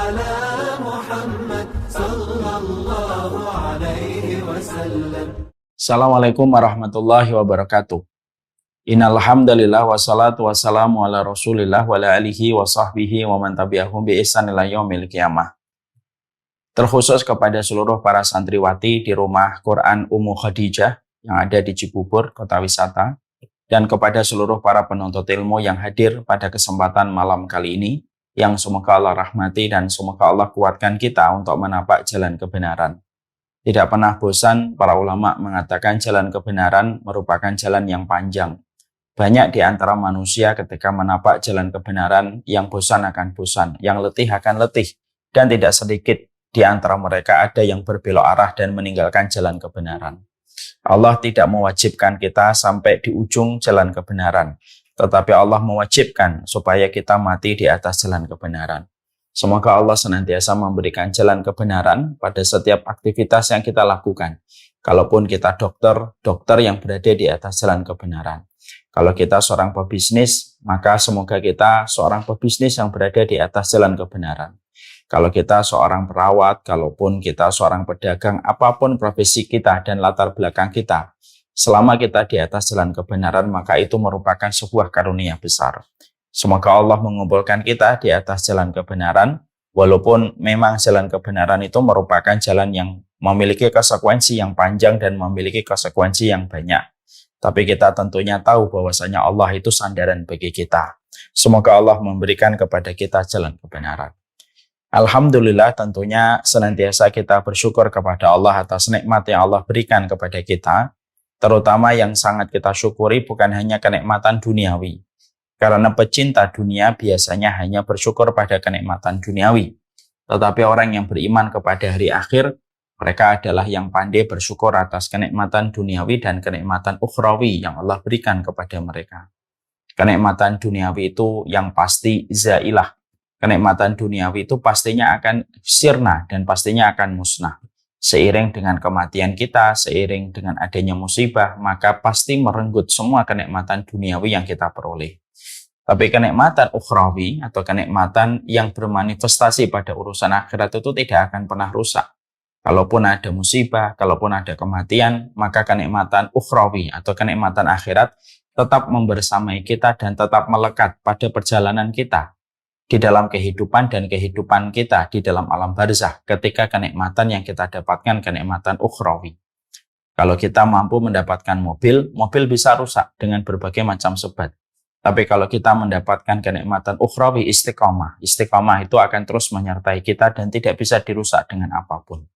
على محمد صلى الله عليه وسلم. Assalamualaikum warahmatullahi wabarakatuh. Innal hamdalillah wassalatu wassalamu ala Rasulillah wa ala alihi wa sahbihi wa man tabi'ahum bi ihsan ila yaumil qiyamah. Terkhusus kepada seluruh para santriwati di Rumah Quran Ummu Khadijah yang ada di Cibubur, Kota Wisata, dan kepada seluruh para penuntut ilmu yang hadir pada kesempatan malam kali ini, yang semoga Allah rahmati dan semoga Allah kuatkan kita untuk menapak jalan kebenaran. Tidak pernah bosan para ulama mengatakan jalan kebenaran merupakan jalan yang panjang. Banyak di antara manusia ketika menapak jalan kebenaran yang bosan akan bosan, yang letih akan letih, dan tidak sedikit di antara mereka ada yang berbelok arah dan meninggalkan jalan kebenaran. Allah tidak mewajibkan kita sampai di ujung jalan kebenaran, tetapi Allah mewajibkan supaya kita mati di atas jalan kebenaran. Semoga Allah senantiasa memberikan jalan kebenaran pada setiap aktivitas yang kita lakukan. Kalaupun kita dokter yang berada di atas jalan kebenaran. Kalau kita seorang pebisnis, maka semoga kita seorang pebisnis yang berada di atas jalan kebenaran. Kalau kita seorang perawat, kalaupun kita seorang pedagang, apapun profesi kita dan latar belakang kita, selama kita di atas jalan kebenaran, maka itu merupakan sebuah karunia besar. Semoga Allah mengumpulkan kita di atas jalan kebenaran, walaupun memang jalan kebenaran itu merupakan jalan yang memiliki konsekuensi yang panjang dan memiliki konsekuensi yang banyak. Tapi kita tentunya tahu bahwasanya Allah itu sandaran bagi kita. Semoga Allah memberikan kepada kita jalan kebenaran. Alhamdulillah, tentunya senantiasa kita bersyukur kepada Allah atas nikmat yang Allah berikan kepada kita, terutama yang sangat kita syukuri bukan hanya kenikmatan duniawi. Karena pecinta dunia biasanya hanya bersyukur pada kenikmatan duniawi. Tetapi orang yang beriman kepada hari akhir, mereka adalah yang pandai bersyukur atas kenikmatan duniawi dan kenikmatan ukhrawi yang Allah berikan kepada mereka. Kenikmatan duniawi itu yang pasti zailah. Kenikmatan duniawi itu pastinya akan sirna dan pastinya akan musnah. Seiring dengan kematian kita, seiring dengan adanya musibah, maka pasti merenggut semua kenikmatan duniawi yang kita peroleh. Tapi kenikmatan ukhrawi atau kenikmatan yang bermanifestasi pada urusan akhirat itu tidak akan pernah rusak. Kalaupun ada musibah, kalaupun ada kematian, maka kenikmatan ukhrawi atau kenikmatan akhirat tetap membersamai kita dan tetap melekat pada perjalanan kita di dalam kehidupan dan kehidupan kita di dalam alam barzah ketika kenikmatan yang kita dapatkan kenikmatan ukhrawi. Kalau kita mampu mendapatkan mobil bisa rusak dengan berbagai macam sebab. Tapi kalau kita mendapatkan kenikmatan ukhrawi istiqamah itu akan terus menyertai kita dan tidak bisa dirusak dengan apapun.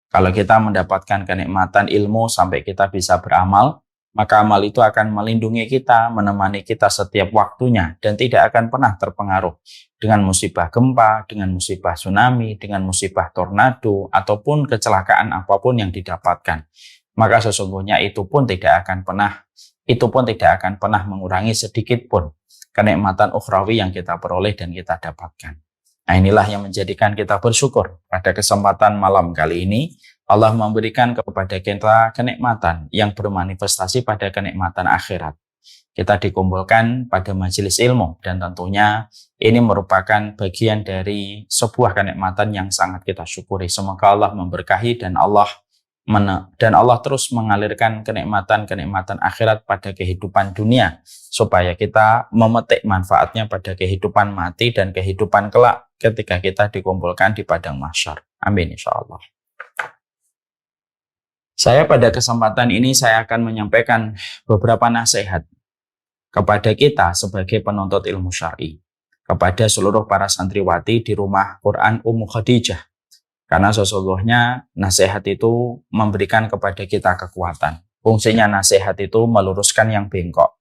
Kalau kita mendapatkan kenikmatan ilmu sampai kita bisa beramal, maka amal itu akan melindungi kita, menemani kita setiap waktunya dan tidak akan pernah terpengaruh dengan musibah gempa, dengan musibah tsunami, dengan musibah tornado, ataupun kecelakaan apapun yang didapatkan. Maka sesungguhnya itu pun tidak akan pernah mengurangi sedikit pun kenikmatan ukhrawi yang kita peroleh dan kita dapatkan. Nah, inilah yang menjadikan kita bersyukur. Pada kesempatan malam kali ini, Allah memberikan kepada kita kenikmatan yang bermanifestasi pada kenikmatan akhirat. Kita dikumpulkan pada majelis ilmu dan tentunya ini merupakan bagian dari sebuah kenikmatan yang sangat kita syukuri. Semoga Allah memberkahi dan Allah terus mengalirkan kenikmatan-kenikmatan akhirat pada kehidupan dunia supaya kita memetik manfaatnya pada kehidupan mati dan kehidupan kelak ketika kita dikumpulkan di padang mahsyar. Amin insyaallah. Saya pada kesempatan ini saya akan menyampaikan beberapa nasihat kepada kita sebagai penuntut ilmu syar'i, kepada seluruh para santriwati di Rumah Quran Ummu Khadijah. Karena sesungguhnya nasihat itu memberikan kepada kita kekuatan. Fungsinya nasihat itu meluruskan yang bengkok.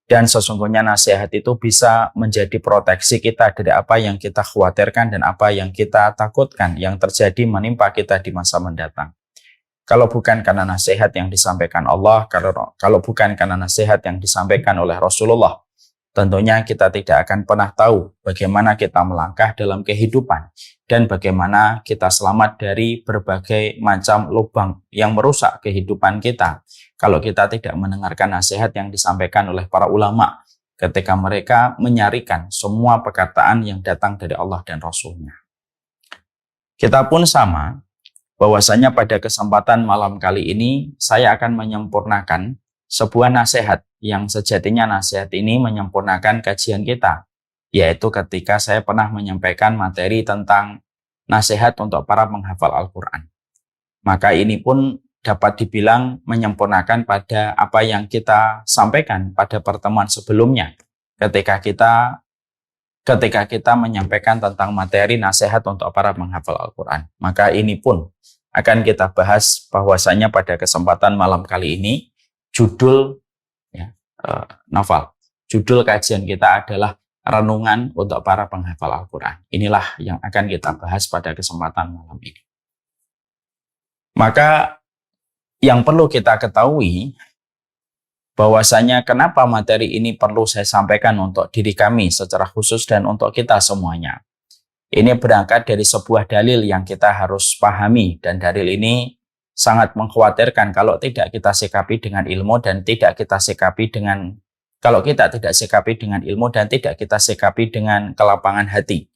Dan sesungguhnya nasihat itu bisa menjadi proteksi kita dari apa yang kita khawatirkan dan apa yang kita takutkan yang terjadi menimpa kita di masa mendatang. Kalau bukan karena nasihat yang disampaikan Allah, kalau bukan karena nasihat yang disampaikan oleh Rasulullah, tentunya kita tidak akan pernah tahu bagaimana kita melangkah dalam kehidupan dan bagaimana kita selamat dari berbagai macam lubang yang merusak kehidupan kita kalau kita tidak mendengarkan nasihat yang disampaikan oleh para ulama ketika mereka menyarikan semua perkataan yang datang dari Allah dan Rasul-Nya. Kita pun sama, bahwasanya pada kesempatan malam kali ini saya akan menyempurnakan sebuah nasihat yang sejatinya nasihat ini menyempurnakan kajian kita, yaitu ketika saya pernah menyampaikan materi tentang nasihat untuk para penghafal Al-Quran. Maka ini pun dapat dibilang menyempurnakan pada apa yang kita sampaikan pada pertemuan sebelumnya ketika kita menyampaikan tentang materi nasihat untuk para penghafal Al-Quran. Maka ini pun akan kita bahas bahwasanya pada kesempatan malam kali ini judul judul kajian kita adalah renungan untuk para penghafal Al-Quran. Inilah yang akan kita bahas pada kesempatan malam ini. Maka yang perlu kita ketahui bahwasanya kenapa materi ini perlu saya sampaikan untuk diri kami secara khusus dan untuk kita semuanya. Ini berangkat dari sebuah dalil yang kita harus pahami, dan dalil ini sangat mengkhawatirkan kalau tidak kita sikapi dengan ilmu dan tidak kita sikapi dengan ilmu dan tidak kita sikapi dengan kelapangan hati.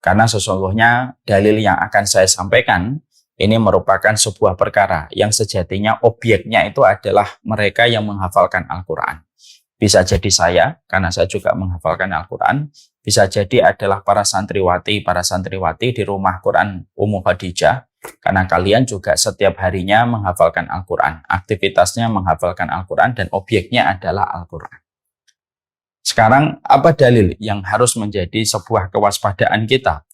Karena sesungguhnya dalil yang akan saya sampaikan ini merupakan sebuah perkara yang sejatinya objeknya itu adalah mereka yang menghafalkan Al-Quran. Bisa jadi saya, karena saya juga menghafalkan Al-Quran. Bisa jadi adalah para santriwati di rumah Quran Ummu Khadijah, karena kalian juga setiap harinya menghafalkan Al-Quran. Aktivitasnya menghafalkan Al-Quran dan objeknya adalah Al-Quran. Sekarang, apa dalil yang harus menjadi sebuah kewaspadaan kita?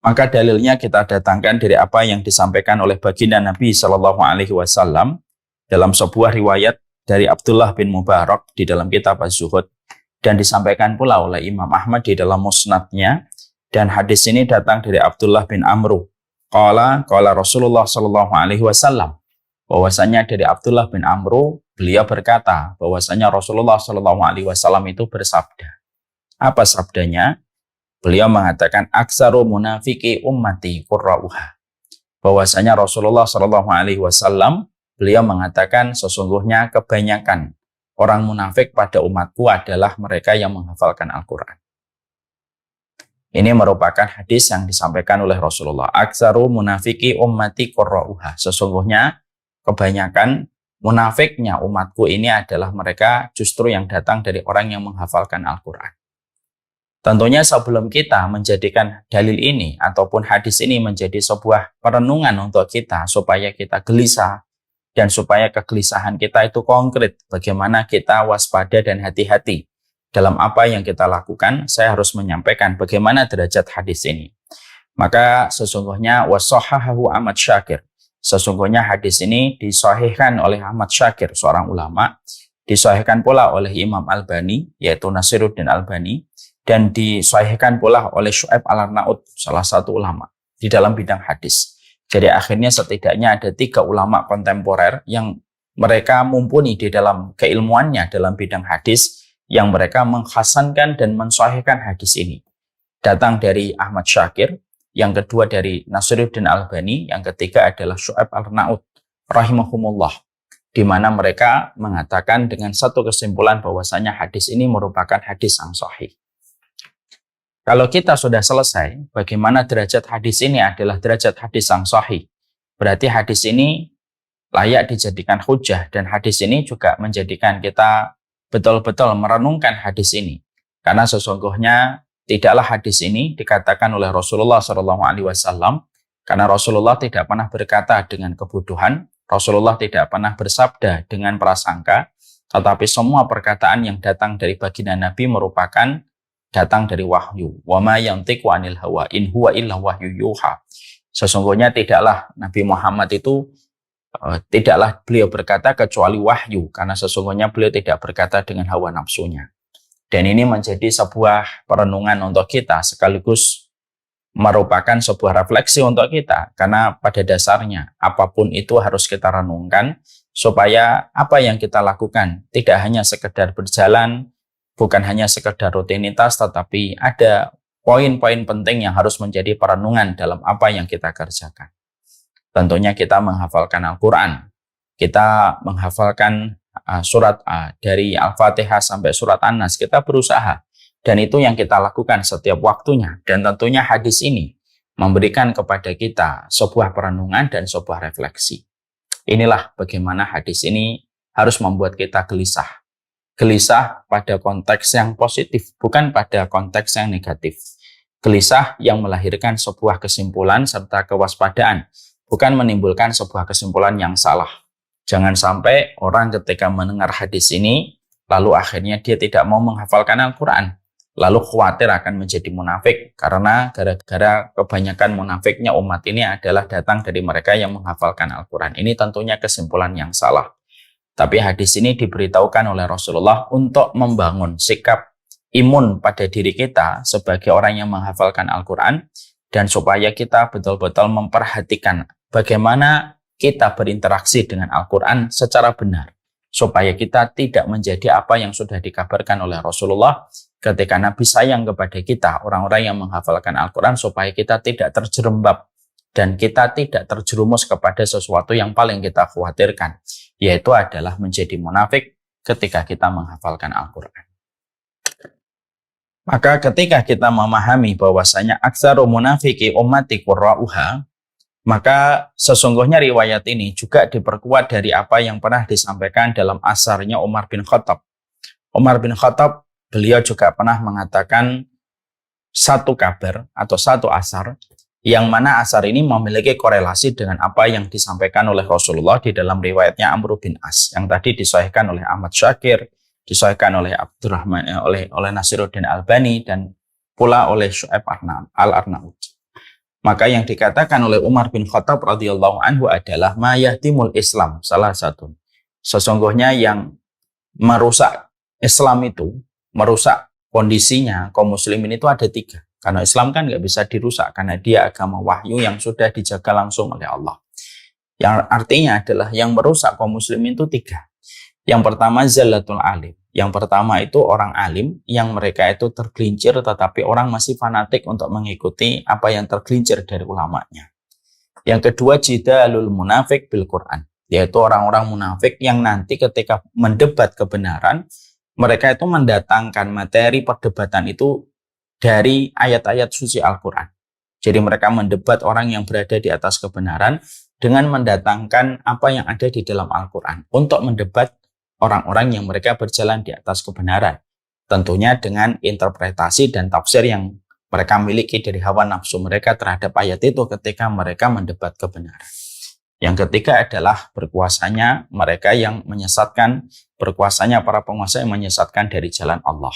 Maka dalilnya kita datangkan dari apa yang disampaikan oleh baginda Nabi Shallallahu Alaihi Wasallam dalam sebuah riwayat dari Abdullah bin Mubarak di dalam kitab Az-Zuhud, dan disampaikan pula oleh Imam Ahmad di dalam musnadnya, dan hadis ini datang dari Abdullah bin Amru. Qala Rasulullah Shallallahu Alaihi Wasallam, bahwasanya dari Abdullah bin Amru, beliau berkata bahwasanya Rasulullah Shallallahu Alaihi Wasallam itu bersabda. Apa sabdanya? Beliau mengatakan aksaru munafiki ummati qurra'uha. Bahwasanya Rasulullah Shallallahu Alaihi Wasallam beliau mengatakan sesungguhnya kebanyakan orang munafik pada umatku adalah mereka yang menghafalkan Al-Quran. Ini merupakan hadis yang disampaikan oleh Rasulullah. Aksaru munafiki ummati qurra'uha. Sesungguhnya kebanyakan munafiknya umatku ini adalah mereka justru yang datang dari orang yang menghafalkan Al-Quran. Tentunya sebelum kita menjadikan dalil ini ataupun hadis ini menjadi sebuah perenungan untuk kita supaya kita gelisah dan supaya kegelisahan kita itu konkret, bagaimana kita waspada dan hati-hati dalam apa yang kita lakukan, saya harus menyampaikan bagaimana derajat hadis ini. Maka sesungguhnya washahahu Ahmad Syakir. Sesungguhnya hadis ini disahihkan oleh Ahmad Syakir, seorang ulama, disahihkan pula oleh Imam Albani, yaitu Nasiruddin Albani, dan disahihkan pula oleh Syu'aib Al-Arnaud, salah satu ulama di dalam bidang hadis. Jadi akhirnya setidaknya ada 3 ulama kontemporer yang mereka mumpuni di dalam keilmuannya dalam bidang hadis, yang mereka menghasankan dan mensahihkan hadis ini. Datang dari Ahmad Syakir, yang kedua dari Nasiruddin Albani, yang ketiga adalah Syu'aib Al-Arnaud rahimahumullah, di mana mereka mengatakan dengan satu kesimpulan bahwasanya hadis ini merupakan hadis yang sahih. Kalau kita sudah selesai, bagaimana derajat hadis ini adalah derajat hadis yang sahih. Berarti hadis ini layak dijadikan hujah, dan hadis ini juga menjadikan kita betul-betul merenungkan hadis ini. Karena sesungguhnya tidaklah hadis ini dikatakan oleh Rasulullah SAW, karena Rasulullah tidak pernah berkata dengan kebutuhan, Rasulullah tidak pernah bersabda dengan prasangka, tetapi semua perkataan yang datang dari baginda Nabi merupakan datang dari wahyu. Wa ma yantiqu 'anil hawa in huwa illa wahyu yuha. Sesungguhnya tidaklah Nabi Muhammad itu tidaklah beliau berkata kecuali wahyu, karena sesungguhnya beliau tidak berkata dengan hawa nafsunya. Dan ini menjadi sebuah perenungan untuk kita, sekaligus merupakan sebuah refleksi untuk kita, karena pada dasarnya apapun itu harus kita renungkan supaya apa yang kita lakukan tidak hanya sekedar berjalan, bukan hanya sekedar rutinitas, tetapi ada poin-poin penting yang harus menjadi perenungan dalam apa yang kita kerjakan. Tentunya kita menghafalkan Al-Quran. Kita menghafalkan surat dari Al-Fatihah sampai surat An-Nas. Kita berusaha. Dan itu yang kita lakukan setiap waktunya. Dan tentunya hadis ini memberikan kepada kita sebuah perenungan dan sebuah refleksi. Inilah bagaimana hadis ini harus membuat kita gelisah. Gelisah pada konteks yang positif, bukan pada konteks yang negatif. Gelisah yang melahirkan sebuah kesimpulan serta kewaspadaan, bukan menimbulkan sebuah kesimpulan yang salah. Jangan sampai orang ketika mendengar hadis ini, lalu akhirnya dia tidak mau menghafalkan Al-Quran. Lalu khawatir akan menjadi munafik, karena gara-gara kebanyakan munafiknya umat ini adalah datang dari mereka yang menghafalkan Al-Quran. Ini tentunya kesimpulan yang salah. Tapi hadis ini diberitahukan oleh Rasulullah untuk membangun sikap imun pada diri kita sebagai orang yang menghafalkan Al-Quran, dan supaya kita betul-betul memperhatikan bagaimana kita berinteraksi dengan Al-Quran secara benar, supaya kita tidak menjadi apa yang sudah dikabarkan oleh Rasulullah ketika Nabi sayang kepada kita, orang-orang yang menghafalkan Al-Quran, supaya kita tidak terjerembab dan kita tidak terjerumus kepada sesuatu yang paling kita khawatirkan, yaitu adalah menjadi munafik ketika kita menghafalkan Al-Quran. Maka ketika kita memahami bahwasanya aktsaru munafiki ummati qurra'uha, maka sesungguhnya riwayat ini juga diperkuat dari apa yang pernah disampaikan dalam asarnya Umar bin Khattab. Umar bin Khattab, beliau juga pernah mengatakan satu kabar atau satu asar, yang mana asar ini memiliki korelasi dengan apa yang disampaikan oleh Rasulullah di dalam riwayatnya Amr bin As, yang tadi disahihkan oleh Ahmad Syakir, disahihkan oleh Abdurrahman, oleh Nasiruddin Albani, dan pula oleh Syu'aib al-Arnaud. Maka yang dikatakan oleh Umar bin Khattab radhiyallahu anhu adalah ma yahtimul Islam, salah satu. Sesungguhnya yang merusak Islam itu, merusak kondisinya kaum muslimin itu ada tiga. Karena Islam kan nggak bisa dirusak, karena dia agama wahyu yang sudah dijaga langsung oleh Allah. Yang artinya adalah yang merusak kaum muslimin itu tiga. Yang pertama zallatul alim. Yang pertama itu orang alim yang mereka itu tergelincir, tetapi orang masih fanatik untuk mengikuti apa yang tergelincir dari ulamanya. Yang kedua jidalul munafik bil Quran, yaitu orang-orang munafik yang nanti ketika mendebat kebenaran, mereka itu mendatangkan materi perdebatan itu dari ayat-ayat suci Al-Quran. Jadi mereka mendebat orang yang berada di atas kebenaran dengan mendatangkan apa yang ada di dalam Al-Quran untuk mendebat orang-orang yang mereka berjalan di atas kebenaran. Tentunya dengan interpretasi dan tafsir yang mereka miliki dari hawa nafsu mereka terhadap ayat itu ketika mereka mendebat kebenaran. Yang ketiga adalah berkuasanya mereka yang menyesatkan, berkuasanya para penguasa yang menyesatkan dari jalan Allah.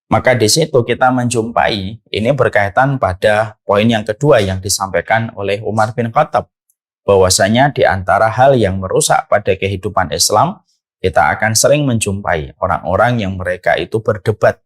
Maka di situ kita menjumpai, ini berkaitan pada poin yang kedua yang disampaikan oleh Umar bin Khattab, bahwasanya di antara hal yang merusak pada kehidupan Islam, kita akan sering menjumpai orang-orang yang mereka itu berdebat,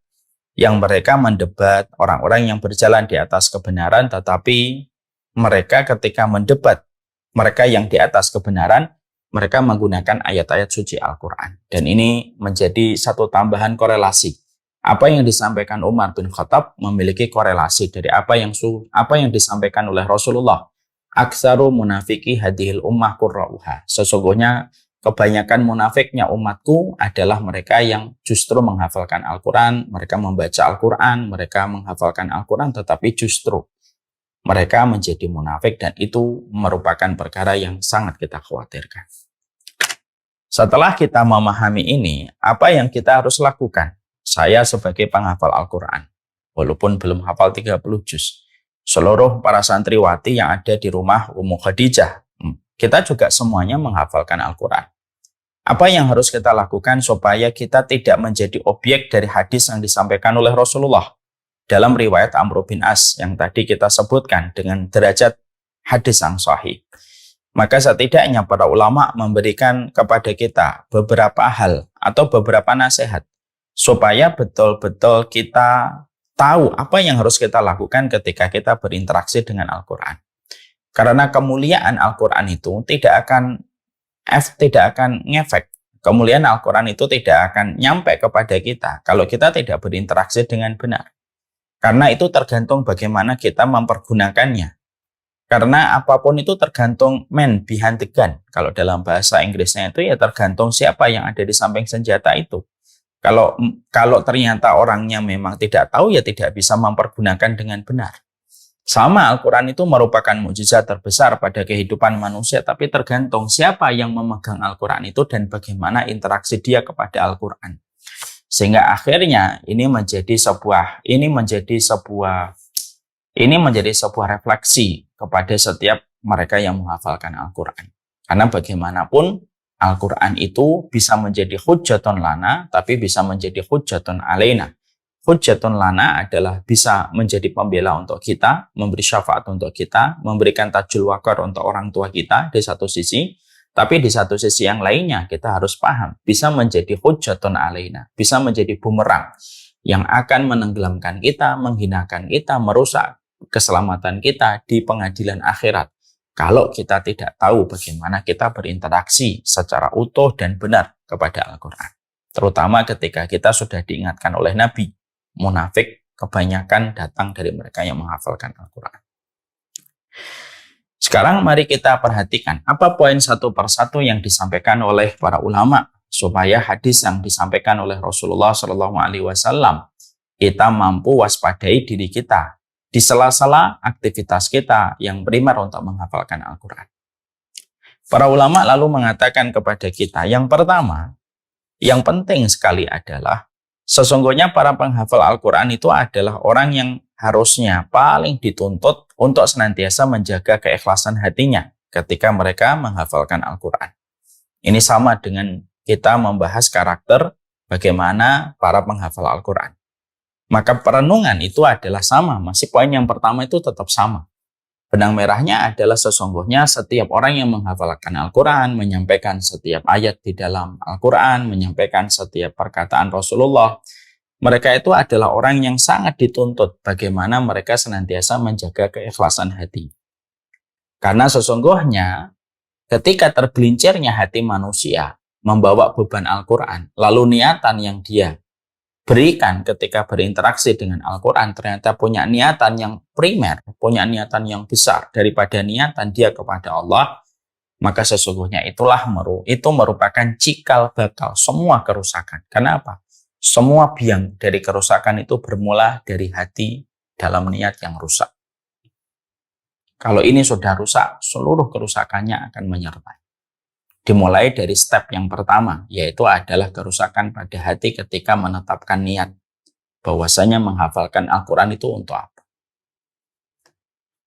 yang mereka mendebat orang-orang yang berjalan di atas kebenaran, tetapi mereka ketika mendebat mereka yang di atas kebenaran, mereka menggunakan ayat-ayat suci Al-Quran. Dan ini menjadi satu tambahan korelasi. Apa yang disampaikan Umar bin Khattab memiliki korelasi dari apa yang disampaikan oleh Rasulullah. Aktsaru munafiki hadhil ummah qurra'uha. Sesungguhnya kebanyakan munafiknya umatku adalah mereka yang justru menghafalkan Al-Quran, mereka membaca Al-Quran, mereka menghafalkan Al-Quran, tetapi justru mereka menjadi munafik, dan itu merupakan perkara yang sangat kita khawatirkan. Setelah kita memahami ini, apa yang kita harus lakukan? Saya sebagai penghafal Al-Quran, walaupun belum hafal 30 juz, seluruh para santriwati yang ada di rumah Ummu Khadijah, kita juga semuanya menghafalkan Al-Quran. Apa yang harus kita lakukan supaya kita tidak menjadi objek dari hadis yang disampaikan oleh Rasulullah dalam riwayat Amr bin As yang tadi kita sebutkan dengan derajat hadis yang sahih? Maka setidaknya para ulama memberikan kepada kita beberapa hal atau beberapa nasihat supaya betul-betul kita tahu apa yang harus kita lakukan ketika kita berinteraksi dengan Al-Quran. Karena kemuliaan Al-Quran itu tidak akan ngefek. Kemuliaan Al-Quran itu tidak akan nyampe kepada kita kalau kita tidak berinteraksi dengan benar. Karena itu tergantung bagaimana kita mempergunakannya. Karena apapun itu tergantung man behind the gun. Kalau dalam bahasa Inggrisnya itu ya tergantung siapa yang ada di samping senjata itu. Kalau ternyata orangnya memang tidak tahu, ya tidak bisa mempergunakan dengan benar. Sama, Al-Quran itu merupakan mukjizat terbesar pada kehidupan manusia, tapi tergantung siapa yang memegang Al-Quran itu dan bagaimana interaksi dia kepada Al-Quran. Sehingga akhirnya ini menjadi sebuah refleksi kepada setiap mereka yang menghafalkan Al-Quran. Karena bagaimanapun Al-Quran itu bisa menjadi hujjatun lana, tapi bisa menjadi hujjatun alaina. Hujjatun lana adalah bisa menjadi pembela untuk kita, memberi syafaat untuk kita, memberikan tajul wakar untuk orang tua kita di satu sisi, tapi di satu sisi yang lainnya kita harus paham, bisa menjadi hujjatun alaina, bisa menjadi bumerang yang akan menenggelamkan kita, menghinakan kita, merusak keselamatan kita di pengadilan akhirat. Kalau kita tidak tahu bagaimana kita berinteraksi secara utuh dan benar kepada Al-Quran. Terutama ketika kita sudah diingatkan oleh Nabi, munafik kebanyakan datang dari mereka yang menghafalkan Al-Quran. Sekarang mari kita perhatikan apa poin satu persatu yang disampaikan oleh para ulama supaya hadis yang disampaikan oleh Rasulullah SAW kita mampu waspadai diri kita di sela-sela aktivitas kita yang primer untuk menghafalkan Al-Quran. Para ulama lalu mengatakan kepada kita, yang pertama, yang penting sekali adalah sesungguhnya para penghafal Al-Quran itu adalah orang yang harusnya paling dituntut untuk senantiasa menjaga keikhlasan hatinya ketika mereka menghafalkan Al-Quran. Ini sama dengan kita membahas karakter bagaimana para penghafal Al-Quran. Maka perenungan itu adalah sama, masih poin yang pertama itu tetap sama. Benang merahnya adalah sesungguhnya setiap orang yang menghafalkan Al-Quran, menyampaikan setiap ayat di dalam Al-Quran, menyampaikan setiap perkataan Rasulullah, mereka itu adalah orang yang sangat dituntut bagaimana mereka senantiasa menjaga keikhlasan hati. Karena sesungguhnya ketika tergelincirnya hati manusia membawa beban Al-Quran, lalu niatan yang dia berikan ketika berinteraksi dengan Al-Quran ternyata punya niatan yang primer, punya niatan yang besar daripada niatan dia kepada Allah, maka sesungguhnya itu merupakan cikal bakal semua kerusakan. Kenapa? Semua biang dari kerusakan itu bermula dari hati dalam niat yang rusak. Kalau ini sudah rusak, seluruh kerusakannya akan menyertai. Dimulai dari step yang pertama, yaitu adalah kerusakan pada hati ketika menetapkan niat bahwasanya menghafalkan Al-Quran itu untuk apa.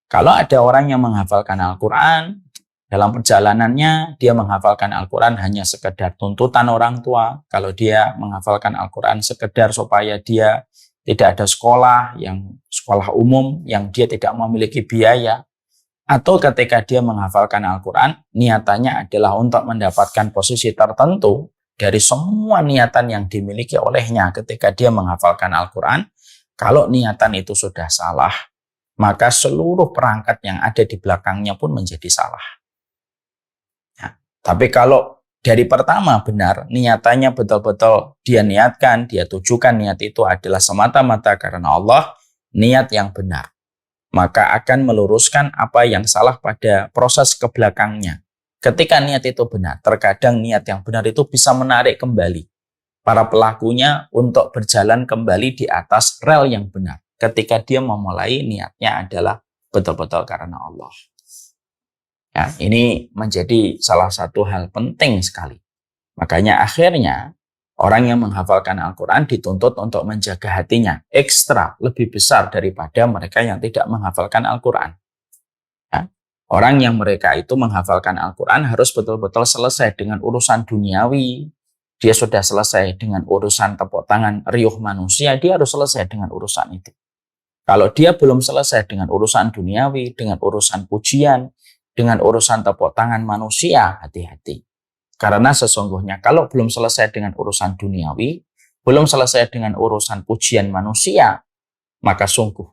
Kalau ada orang yang menghafalkan Al-Quran, dalam perjalanannya dia menghafalkan Al-Quran hanya sekedar tuntutan orang tua. Kalau dia menghafalkan Al-Quran sekedar supaya dia tidak ada sekolah umum yang dia tidak memiliki biaya, atau ketika dia menghafalkan Al-Quran, niatannya adalah untuk mendapatkan posisi tertentu dari semua niatan yang dimiliki olehnya ketika dia menghafalkan Al-Quran. Kalau niatan itu sudah salah, maka seluruh perangkat yang ada di belakangnya pun menjadi salah. Ya, tapi kalau dari pertama benar, niatannya betul-betul dia niatkan, dia tujukan niat itu adalah semata-mata karena Allah, niat yang benar, maka akan meluruskan apa yang salah pada proses ke belakangnya. Ketika niat itu benar, terkadang niat yang benar itu bisa menarik kembali para pelakunya untuk berjalan kembali di atas rel yang benar. Ketika dia memulai niatnya adalah betul-betul karena Allah. Ya, ini menjadi salah satu hal penting sekali. Makanya akhirnya orang yang menghafalkan Al-Quran dituntut untuk menjaga hatinya ekstra lebih besar daripada mereka yang tidak menghafalkan Al-Quran. Ya. Orang yang mereka itu menghafalkan Al-Quran harus betul-betul selesai dengan urusan duniawi. Dia sudah selesai dengan urusan tepuk tangan riuh manusia, dia harus selesai dengan urusan itu. Kalau dia belum selesai dengan urusan duniawi, dengan urusan pujian, dengan urusan tepuk tangan manusia, hati-hati. Karena sesungguhnya kalau belum selesai dengan urusan duniawi, belum selesai dengan urusan pujian manusia, maka sungguh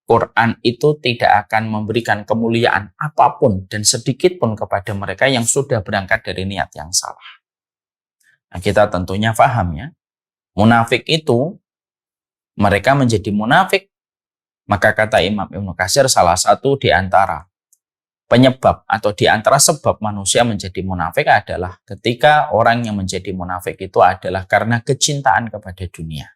Quran itu tidak akan memberikan kemuliaan apapun dan sedikit pun kepada mereka yang sudah berangkat dari niat yang salah. Nah, kita tentunya paham ya, munafik itu mereka menjadi munafik. Maka kata Imam Ibnu Katsir, salah satu di antara penyebab atau di antara sebab manusia menjadi munafik adalah ketika orang yang menjadi munafik itu adalah karena kecintaan kepada dunia.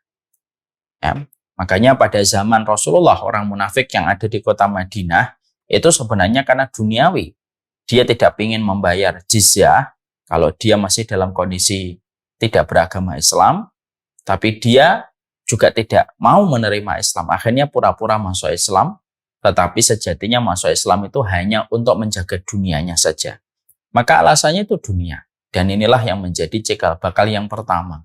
Ya. Makanya pada zaman Rasulullah, orang munafik yang ada di kota Madinah, itu sebenarnya karena duniawi. Dia tidak ingin membayar jizyah kalau dia masih dalam kondisi tidak beragama Islam, tapi dia juga tidak mau menerima Islam. Akhirnya pura-pura masuk Islam, tetapi sejatinya masuk Islam itu hanya untuk menjaga dunianya saja. Maka alasannya itu dunia. Dan inilah yang menjadi cikal bakal yang pertama.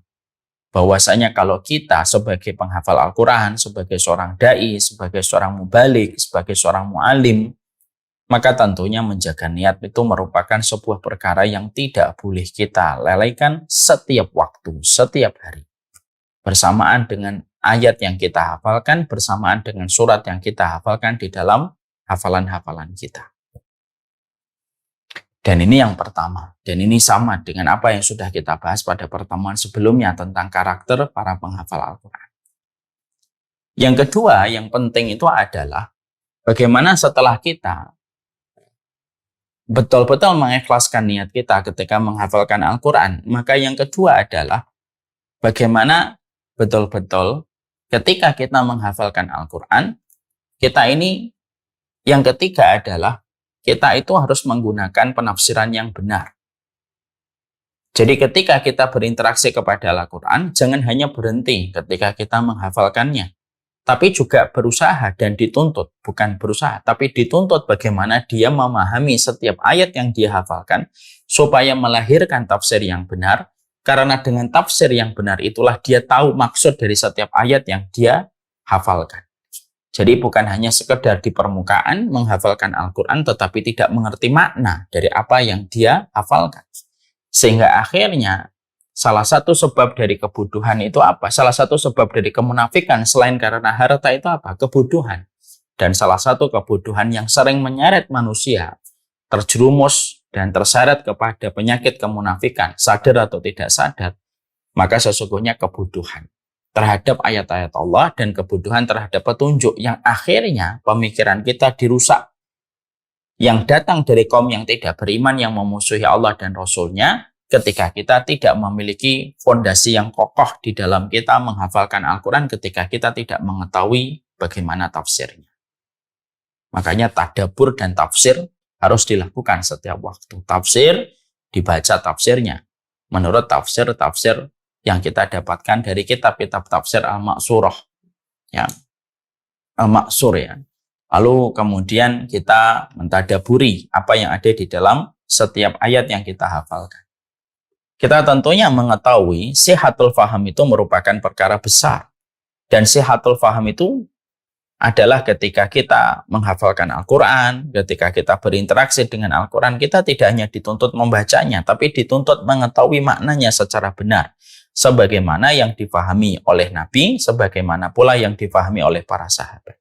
Bahwasanya kalau kita sebagai penghafal Al-Quran, sebagai seorang da'i, sebagai seorang mubalik, sebagai seorang mu'alim, maka tentunya menjaga niat itu merupakan sebuah perkara yang tidak boleh kita lelaikan setiap waktu, setiap hari. Bersamaan dengan ayat yang kita hafalkan, bersamaan dengan surat yang kita hafalkan di dalam hafalan-hafalan kita. Dan ini yang pertama. Dan ini sama dengan apa yang sudah kita bahas pada pertemuan sebelumnya tentang karakter para penghafal Al-Quran. Yang kedua, yang penting itu adalah bagaimana setelah kita betul-betul mengikhlaskan niat kita ketika menghafalkan Al-Quran, maka yang kedua adalah bagaimana betul-betul ketika kita menghafalkan Al-Quran, kita ini yang ketiga adalah kita itu harus menggunakan penafsiran yang benar. Jadi ketika kita berinteraksi kepada Al-Quran, jangan hanya berhenti ketika kita menghafalkannya, tapi juga berusaha dan dituntut, bukan berusaha, tapi dituntut bagaimana dia memahami setiap ayat yang dia hafalkan, supaya melahirkan tafsir yang benar, karena dengan tafsir yang benar itulah dia tahu maksud dari setiap ayat yang dia hafalkan. Jadi bukan hanya sekedar di permukaan menghafalkan Al-Quran, tetapi tidak mengerti makna dari apa yang dia hafalkan. Sehingga akhirnya salah satu sebab dari kebuduhan itu apa? Salah satu sebab dari kemunafikan selain karena harta itu apa? Kebuduhan. Dan salah satu kebuduhan yang sering menyeret manusia terjerumus dan terseret kepada penyakit kemunafikan, sadar atau tidak sadar, maka sesungguhnya kebuduhan terhadap ayat-ayat Allah dan kebuduhan terhadap petunjuk yang akhirnya pemikiran kita dirusak. Yang datang dari kaum yang tidak beriman yang memusuhi Allah dan Rasul-Nya ketika kita tidak memiliki fondasi yang kokoh di dalam kita menghafalkan Al-Quran, ketika kita tidak mengetahui bagaimana tafsirnya. Makanya tadabbur dan tafsir harus dilakukan setiap waktu. Tafsir, dibaca tafsirnya menurut tafsir-tafsir yang kita dapatkan dari kitab-kitab tafsir Al-Ma'surah, ya, Al-Ma'sur, ya. Lalu kemudian kita mentadaburi apa yang ada di dalam setiap ayat yang kita hafalkan. Kita tentunya mengetahui sihatul faham itu merupakan perkara besar. Dan sihatul faham itu adalah ketika kita menghafalkan Al-Quran, ketika kita berinteraksi dengan Al-Quran, kita tidak hanya dituntut membacanya, tapi dituntut mengetahui maknanya secara benar. Sebagaimana yang difahami oleh Nabi, sebagaimana pula yang difahami oleh para sahabat.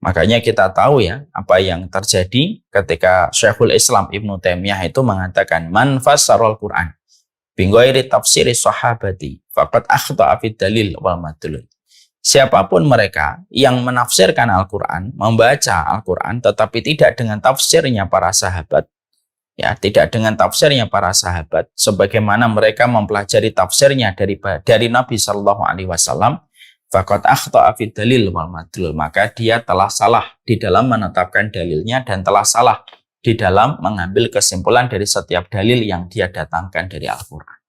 Makanya kita tahu ya, apa yang terjadi ketika Syekhul Islam Ibnu Taimiyah itu mengatakan, Man fassarul Quran binghairi tafsiri sahabati faqad akhta'a fid dalil wal madlul. Siapapun mereka yang menafsirkan Al-Quran, membaca Al-Quran, tetapi tidak dengan tafsirnya para sahabat, ya, tidak dengan tafsirnya para sahabat, sebagaimana mereka mempelajari tafsirnya dari Nabi Shallallahu Alaihi Wasallam, faqad akhta'a fid dalil wal madlul, maka dia telah salah di dalam menetapkan dalilnya dan telah salah di dalam mengambil kesimpulan dari setiap dalil yang dia datangkan dari Al-Quran.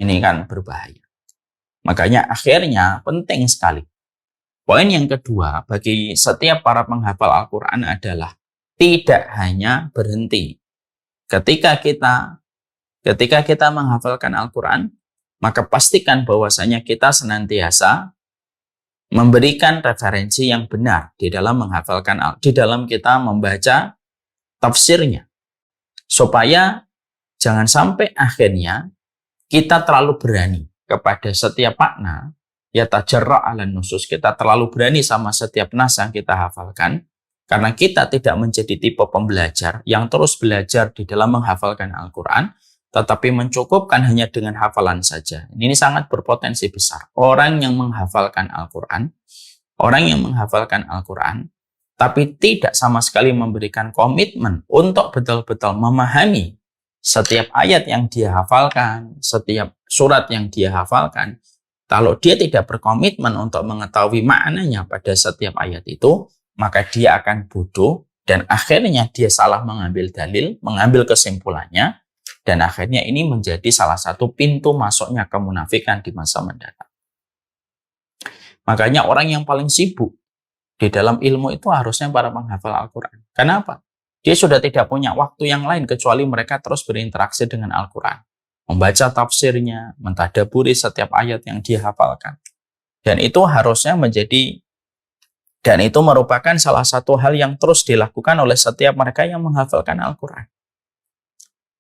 Ini kan berbahaya. Makanya akhirnya penting sekali. Poin yang kedua bagi setiap para penghafal Al-Quran adalah tidak hanya berhenti. Ketika kita menghafalkan Al-Quran, maka pastikan bahwasanya kita senantiasa memberikan referensi yang benar di dalam menghafalkan, di dalam kita membaca tafsirnya. Supaya jangan sampai akhirnya kita terlalu berani kepada setiap makna, ya tajarra' ala nusus, kita terlalu berani sama setiap nas yang kita hafalkan, karena kita tidak menjadi tipe pembelajar yang terus belajar di dalam menghafalkan Al-Quran, tetapi mencukupkan hanya dengan hafalan saja. Ini sangat berpotensi besar. Orang yang menghafalkan Al-Quran, tapi tidak sama sekali memberikan komitmen untuk betul-betul memahami setiap ayat yang dia hafalkan, setiap surat yang dia hafalkan, Kalau dia tidak berkomitmen untuk mengetahui maknanya pada setiap ayat itu, maka dia akan bodoh dan akhirnya dia salah mengambil dalil, mengambil kesimpulannya, dan akhirnya ini menjadi salah satu pintu masuknya kemunafikan di masa mendatang. Makanya orang yang paling sibuk di dalam ilmu itu harusnya para penghafal Al-Quran. Kenapa? Dia sudah tidak punya waktu yang lain kecuali mereka terus berinteraksi dengan Al-Quran. Membaca tafsirnya, mentadaburi setiap ayat yang dia hafalkan. Dan itu harusnya dan itu merupakan salah satu hal yang terus dilakukan oleh setiap mereka yang menghafalkan Al-Quran.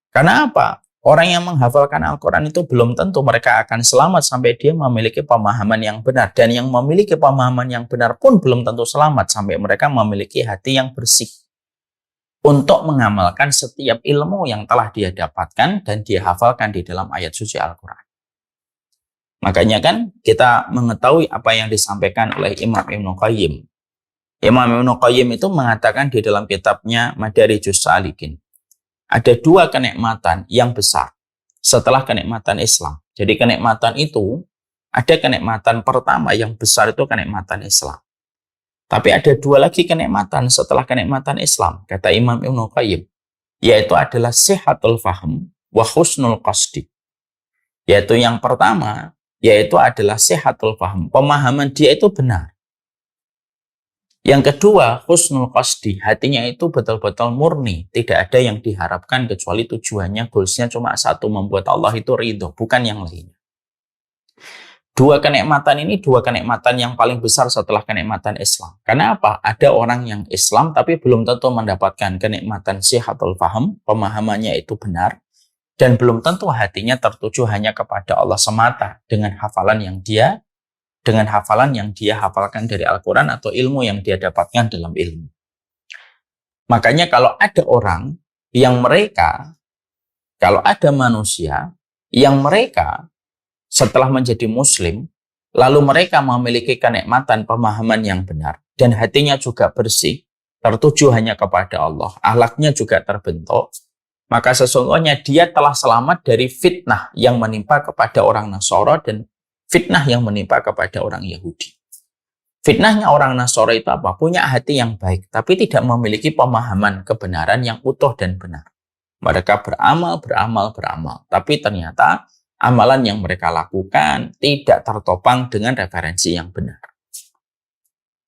Karena apa? Orang yang menghafalkan Al-Quran itu belum tentu mereka akan selamat sampai dia memiliki pemahaman yang benar. Dan yang memiliki pemahaman yang benar pun belum tentu selamat sampai mereka memiliki hati yang bersih untuk mengamalkan setiap ilmu yang telah dia dapatkan dan dia hafalkan di dalam ayat suci Al-Quran. Makanya kan kita mengetahui apa yang disampaikan oleh Imam Ibnu Qayyim. Imam Ibnu Qayyim itu mengatakan di dalam kitabnya Madarijus Salikin, ada dua kenikmatan yang besar setelah kenikmatan Islam. Jadi kenikmatan itu, ada kenikmatan pertama yang besar itu kenikmatan Islam. Tapi ada dua lagi kenikmatan setelah kenikmatan Islam, kata Imam Ibnu Qayyim, yaitu adalah sihatul faham wa husnul qasdi. Yaitu yang pertama, yaitu adalah sihatul faham, pemahaman dia itu benar. Yang kedua, husnul qasdi, hatinya itu betul-betul murni, tidak ada yang diharapkan kecuali tujuannya, goalsnya cuma satu, membuat Allah itu ridho, bukan yang lainnya. Dua kenikmatan ini dua kenikmatan yang paling besar setelah kenikmatan Islam. Karena apa? Ada orang yang Islam tapi belum tentu mendapatkan kenikmatan sihatul faham, pemahamannya itu benar, dan belum tentu hatinya tertuju hanya kepada Allah semata dengan hafalan yang dia hafalkan dari Al-Quran atau ilmu yang dia dapatkan dalam ilmu. Makanya kalau ada manusia yang mereka setelah menjadi muslim, lalu mereka memiliki kenikmatan pemahaman yang benar, dan hatinya juga bersih, tertuju hanya kepada Allah, akhlaknya juga terbentuk, maka sesungguhnya dia telah selamat dari fitnah yang menimpa kepada orang Nasara dan fitnah yang menimpa kepada orang Yahudi. Fitnahnya orang Nasara itu apa? Punya hati yang baik, tapi tidak memiliki pemahaman kebenaran yang utuh dan benar. Mereka beramal, tapi ternyata amalan yang mereka lakukan tidak tertopang dengan referensi yang benar.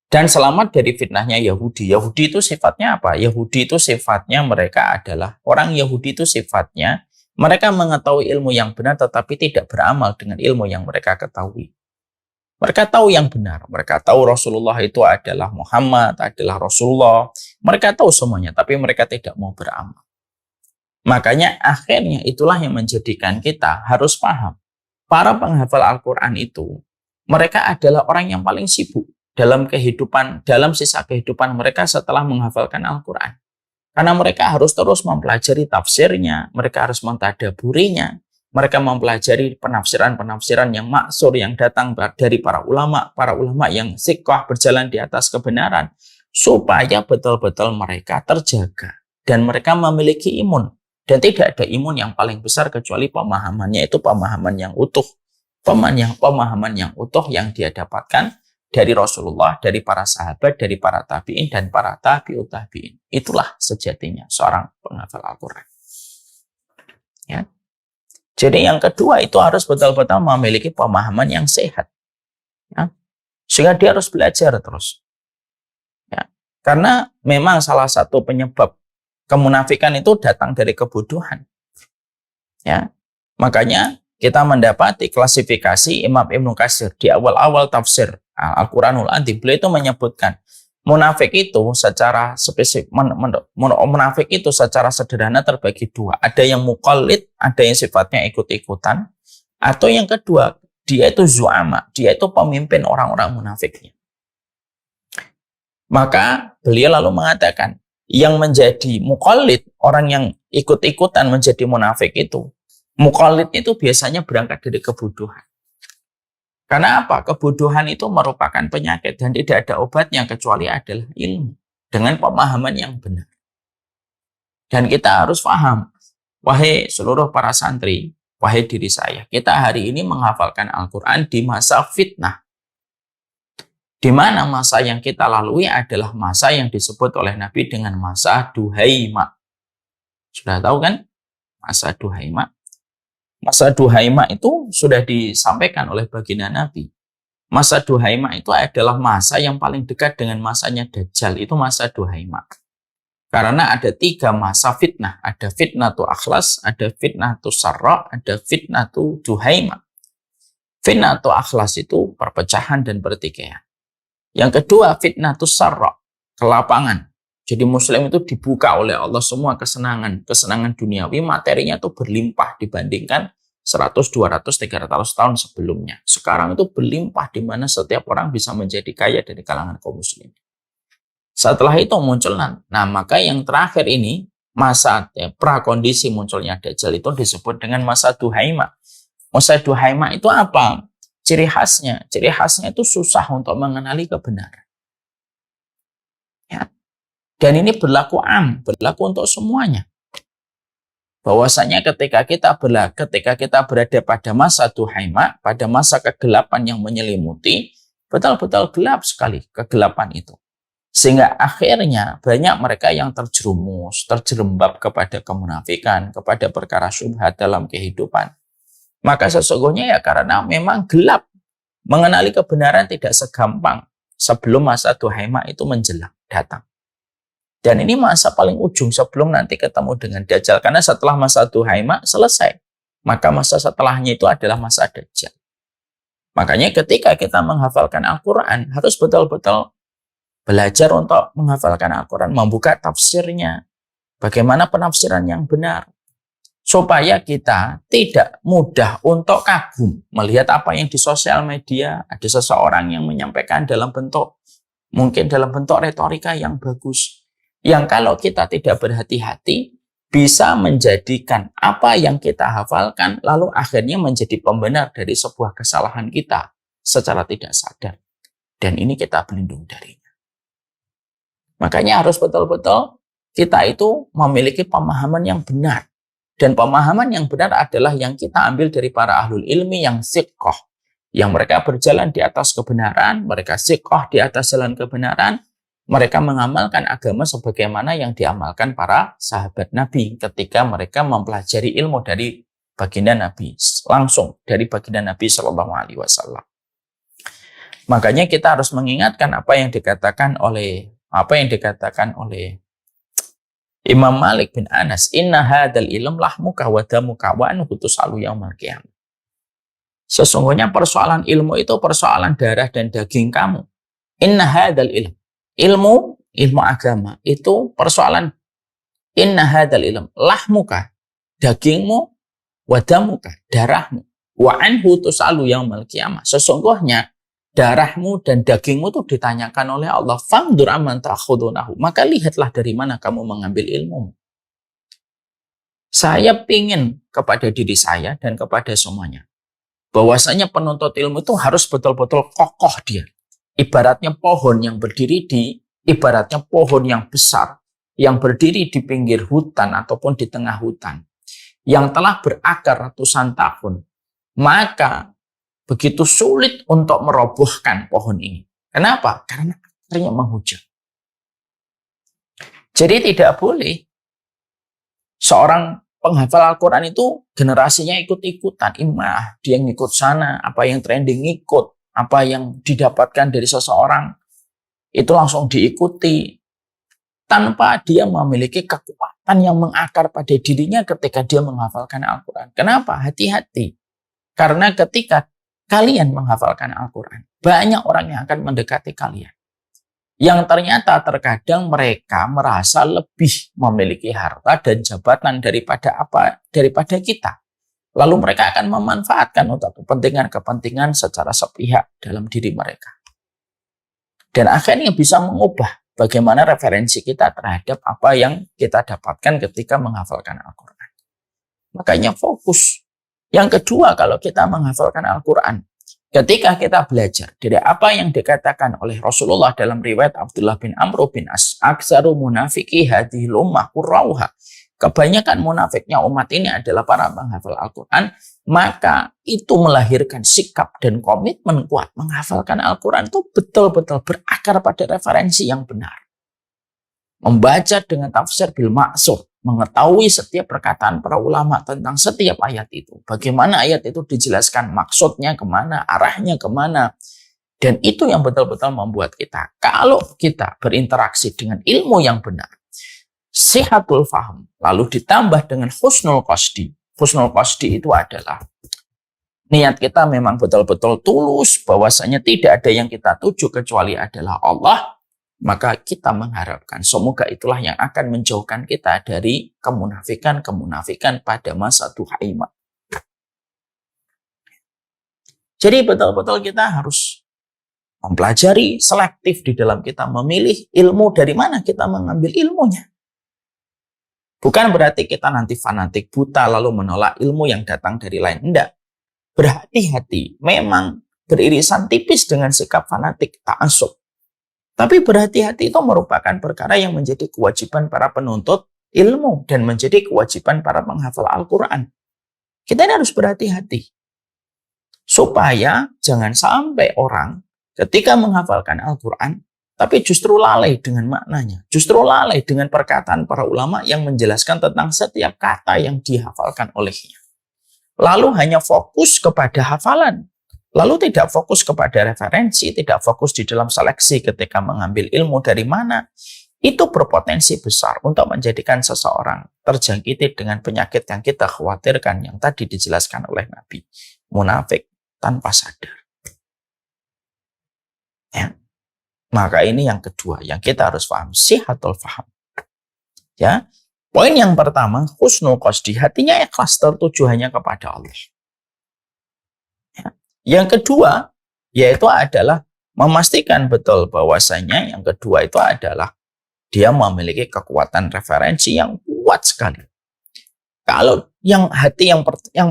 Dan selamat dari fitnahnya Yahudi. Yahudi itu sifatnya apa? Yahudi itu sifatnya mereka adalah, orang Yahudi itu sifatnya mereka mengetahui ilmu yang benar tetapi tidak beramal dengan ilmu yang mereka ketahui. Mereka tahu yang benar. Mereka tahu Rasulullah itu adalah Muhammad, adalah Rasulullah. Mereka tahu semuanya, tapi mereka tidak mau beramal. Makanya akhirnya itulah yang menjadikan kita harus paham. Para penghafal Al-Quran itu, mereka adalah orang yang paling sibuk dalam sisa kehidupan mereka setelah menghafalkan Al-Quran. Karena mereka harus terus mempelajari tafsirnya, mereka harus mentadaburinya, mereka mempelajari penafsiran-penafsiran yang maksur yang datang dari para ulama yang siqah berjalan di atas kebenaran, supaya betul-betul mereka terjaga dan mereka memiliki imun. Dan tidak ada imun yang paling besar kecuali pemahamannya itu pemahaman yang utuh. Pemahaman yang utuh yang dia dapatkan dari Rasulullah, dari para sahabat, dari para tabi'in, dan para tabi'ut tabi'in. Itulah sejatinya seorang penghafal Al-Quran. Ya. Jadi yang kedua itu harus betul-betul memiliki pemahaman yang sehat. Ya. Sehingga dia harus belajar terus. Ya. Karena memang salah satu penyebab kemunafikan itu datang dari kebodohan. Ya. Makanya kita mendapati klasifikasi Imam Ibnu Katsir di awal-awal tafsir Al-Quranul Adzim. Beliau itu menyebutkan munafik itu secara spesifik, munafik itu secara sederhana terbagi dua. Ada yang muqallid, ada yang sifatnya ikut-ikutan, atau yang kedua, dia itu zu'ama, dia itu pemimpin orang-orang munafiknya. Maka beliau lalu mengatakan, yang menjadi muqallid, orang yang ikut-ikutan menjadi munafik itu, muqallid itu biasanya berangkat dari kebodohan. Karena apa? Kebodohan itu merupakan penyakit dan tidak ada obatnya kecuali adalah ilmu dengan pemahaman yang benar. Dan kita harus paham, wahai seluruh para santri, wahai diri saya, kita hari ini menghafalkan Al-Quran di masa fitnah. Di mana masa yang kita lalui adalah masa yang disebut oleh Nabi dengan masa duhaima. Sudah tahu kan? Masa duhaima. Masa duhaima itu sudah disampaikan oleh baginda Nabi. Masa duhaima itu adalah masa yang paling dekat dengan masanya Dajjal. Itu masa duhaima. Karena ada 3 masa fitnah. Ada fitnatu akhlas, ada fitnatu sarra, ada fitnatu duhaima. Fitnatu akhlas itu perpecahan dan pertikaian. Yang kedua fitnatu sarra, kelapangan. Jadi muslim itu dibuka oleh Allah semua kesenangan duniawi, materinya itu berlimpah dibandingkan 100, 200, 300 tahun sebelumnya. Sekarang itu berlimpah di mana setiap orang bisa menjadi kaya dari kalangan kaum muslim. Setelah itu muncul, nah maka yang terakhir ini, masa prakondisi munculnya Dajjal itu disebut dengan masa duhaima. Masa duhaima itu apa? Ciri khasnya itu susah untuk mengenali kebenaran. Ya. Dan ini berlaku untuk semuanya. Bahwasanya ketika kita berada pada masa duhaima, pada masa kegelapan yang menyelimuti, betul-betul gelap sekali kegelapan itu. Sehingga akhirnya banyak mereka yang terjerumus, terjerembab kepada kemunafikan, kepada perkara syubhat dalam kehidupan. Maka sesungguhnya ya karena memang gelap. Mengenali kebenaran tidak segampang sebelum masa duhaima itu menjelang datang. Dan ini masa paling ujung sebelum nanti ketemu dengan Dajjal. Karena setelah masa duhaima selesai, maka masa setelahnya itu adalah masa Dajjal. Makanya ketika kita menghafalkan Al-Quran, harus betul-betul belajar untuk menghafalkan Al-Quran, membuka tafsirnya, bagaimana penafsiran yang benar, supaya kita tidak mudah untuk kagum melihat apa yang di sosial media, ada seseorang yang menyampaikan dalam bentuk retorika yang bagus, yang kalau kita tidak berhati-hati bisa menjadikan apa yang kita hafalkan lalu akhirnya menjadi pembenar dari sebuah kesalahan kita secara tidak sadar, dan ini kita berlindung darinya. Makanya harus betul-betul kita itu memiliki pemahaman yang benar. Dan pemahaman yang benar adalah yang kita ambil dari para ahlul ilmi yang siqoh. Yang mereka berjalan di atas kebenaran, mereka siqoh di atas jalan kebenaran, mereka mengamalkan agama sebagaimana yang diamalkan para sahabat Nabi ketika mereka mempelajari ilmu dari baginda Nabi, langsung dari baginda Nabi SAW. Makanya kita harus mengingatkan apa yang dikatakan oleh Imam Malik bin Anas, inna hadal ilm lahmuka wa damuka wa anhu tusalu yaumal qiyamah. Sesungguhnya persoalan ilmu itu persoalan darah dan daging kamu. Inna hadal ilmu agama itu persoalan. Inna hadal ilm lahmuka, dagingmu, wa damuka, darahmu, wa anhu tusalu yaumal qiyamah. Sesungguhnya darahmu dan dagingmu itu ditanyakan oleh Allah. Fangdur amman ta'khudunahu. Maka lihatlah dari mana kamu mengambil ilmu. Saya ingin kepada diri saya dan kepada semuanya, bahwasanya penuntut ilmu itu harus betul-betul kokoh dia. Ibaratnya pohon yang besar, yang berdiri di pinggir hutan ataupun di tengah hutan, yang telah berakar ratusan tahun. Maka begitu sulit untuk merobohkan pohon ini. Kenapa? Karena akarnya menghujam. Jadi tidak boleh seorang penghafal Al-Quran itu generasinya ikut-ikutan. Dia ngikut sana, apa yang trending ngikut, apa yang didapatkan dari seseorang itu langsung diikuti tanpa dia memiliki kekuatan yang mengakar pada dirinya ketika dia menghafalkan Al-Quran. Kenapa? Hati-hati. Karena ketika kalian menghafalkan Al-Quran, banyak orang yang akan mendekati kalian, yang ternyata terkadang mereka merasa lebih memiliki harta dan jabatan daripada kita. Lalu mereka akan memanfaatkan untuk kepentingan secara sepihak dalam diri mereka. Dan akhirnya bisa mengubah bagaimana referensi kita terhadap apa yang kita dapatkan ketika menghafalkan Al-Quran. Makanya fokus. Yang kedua, kalau kita menghafalkan Al-Quran, ketika kita belajar dari apa yang dikatakan oleh Rasulullah dalam riwayat Abdullah bin Amr bin As, aksaru munafiki hadhil ummah qurrauha, kebanyakan munafiknya umat ini adalah para penghafal Al-Quran, maka itu melahirkan sikap dan komitmen kuat menghafalkan Al-Quran itu betul-betul berakar pada referensi yang benar. Membaca dengan tafsir bil ma'sur, mengetahui setiap perkataan para ulama tentang setiap ayat itu. Bagaimana ayat itu dijelaskan, maksudnya kemana, arahnya kemana. Dan itu yang betul-betul membuat kita, kalau kita berinteraksi dengan ilmu yang benar, sihatul faham, lalu ditambah dengan husnul qasdi. Husnul qasdi itu adalah niat kita memang betul-betul tulus, bahwasanya tidak ada yang kita tuju kecuali adalah Allah. Maka kita mengharapkan semoga itulah yang akan menjauhkan kita dari kemunafikan-kemunafikan pada masa duha iman. Jadi betul-betul kita harus mempelajari selektif di dalam kita memilih ilmu dari mana kita mengambil ilmunya. Bukan berarti kita nanti fanatik buta lalu menolak ilmu yang datang dari lain. Tidak. Berhati-hati. Memang beririsan tipis dengan sikap fanatik ta'assub. Tapi berhati-hati itu merupakan perkara yang menjadi kewajiban para penuntut ilmu dan menjadi kewajiban para penghafal Al-Quran. Kita ini harus berhati-hati. Supaya jangan sampai orang ketika menghafalkan Al-Quran, tapi justru lalai dengan maknanya. Justru lalai dengan perkataan para ulama yang menjelaskan tentang setiap kata yang dihafalkan olehnya. Lalu hanya fokus kepada hafalan. Lalu tidak fokus kepada referensi, tidak fokus di dalam seleksi ketika mengambil ilmu dari mana. Itu berpotensi besar untuk menjadikan seseorang terjangkiti dengan penyakit yang kita khawatirkan yang tadi dijelaskan oleh Nabi. Munafik tanpa sadar. Ya. Maka ini yang kedua yang kita harus paham, sihatul faham. Ya. Poin yang pertama, husnul qasdi, hatinya ikhlas tertuju hanya kepada Allah. Ya. Yang kedua, yaitu adalah memastikan betul bahwasanya yang kedua itu adalah dia memiliki kekuatan referensi yang kuat sekali. Kalau yang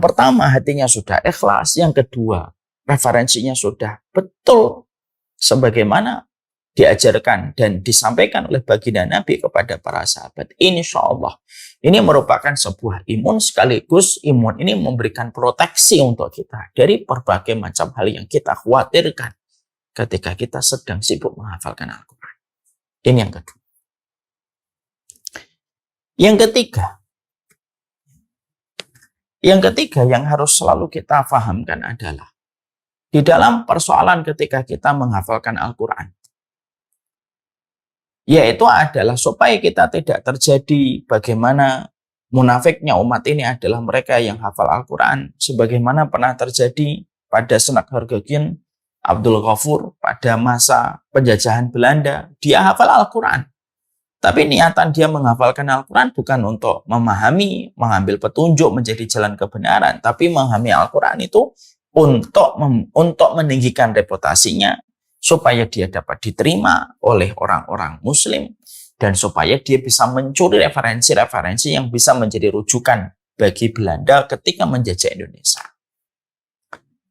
pertama hatinya sudah ikhlas, yang kedua referensinya sudah betul sebagaimana diajarkan dan disampaikan oleh baginda Nabi kepada para sahabat. Insya Allah ini merupakan sebuah imun, sekaligus imun ini memberikan proteksi untuk kita dari berbagai macam hal yang kita khawatirkan ketika kita sedang sibuk menghafalkan Al-Quran. Ini yang kedua. Yang ketiga yang harus selalu kita fahamkan adalah di dalam persoalan ketika kita menghafalkan Al-Quran, yaitu adalah supaya kita tidak terjadi bagaimana munafiknya umat ini adalah mereka yang hafal Al-Quran sebagaimana pernah terjadi pada Senak Hargagin Abdul Ghafur pada masa penjajahan Belanda. Dia hafal Al-Quran, tapi niatan dia menghafalkan Al-Quran bukan untuk memahami, mengambil petunjuk menjadi jalan kebenaran, tapi memahami Al-Quran itu untuk meninggikan reputasinya, supaya dia dapat diterima oleh orang-orang muslim, dan supaya dia bisa mencuri referensi-referensi yang bisa menjadi rujukan bagi Belanda ketika menjajah Indonesia.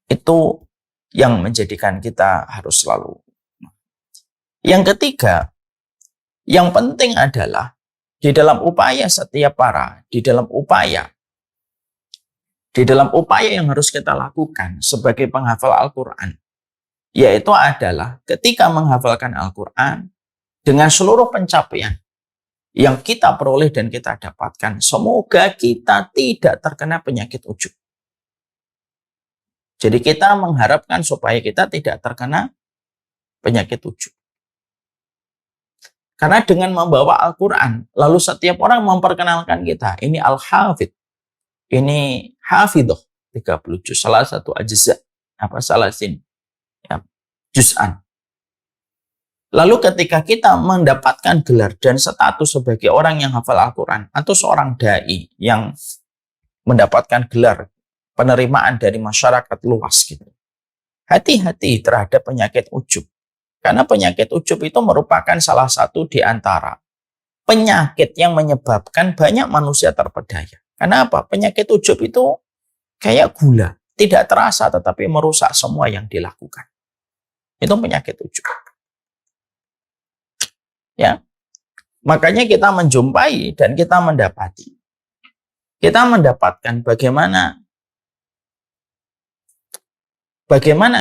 Itu yang menjadikan kita harus selalu. Yang ketiga, yang penting adalah di dalam upaya yang harus kita lakukan sebagai penghafal Al-Quran, yaitu adalah ketika menghafalkan Al-Quran dengan seluruh pencapaian yang kita peroleh dan kita dapatkan, semoga kita tidak terkena penyakit ujub. Jadi kita mengharapkan supaya kita tidak terkena penyakit ujub. Karena dengan membawa Al-Quran, lalu setiap orang memperkenalkan kita, ini Al-Hafidh, ini Hafidhoh, 30 juz, salah satu ajza, salasin. Juz'an. Lalu ketika kita mendapatkan gelar dan status sebagai orang yang hafal Al-Quran atau seorang da'i yang mendapatkan gelar penerimaan dari masyarakat luas gitu, hati-hati terhadap penyakit ujub. Karena penyakit ujub itu merupakan salah satu di antara penyakit yang menyebabkan banyak manusia terpedaya. Karena apa? Penyakit ujub itu kayak gula, tidak terasa tetapi merusak semua yang dilakukan. Itu penyakit ujub. Ya. Makanya kita menjumpai dan kita mendapati kita mendapatkan bagaimana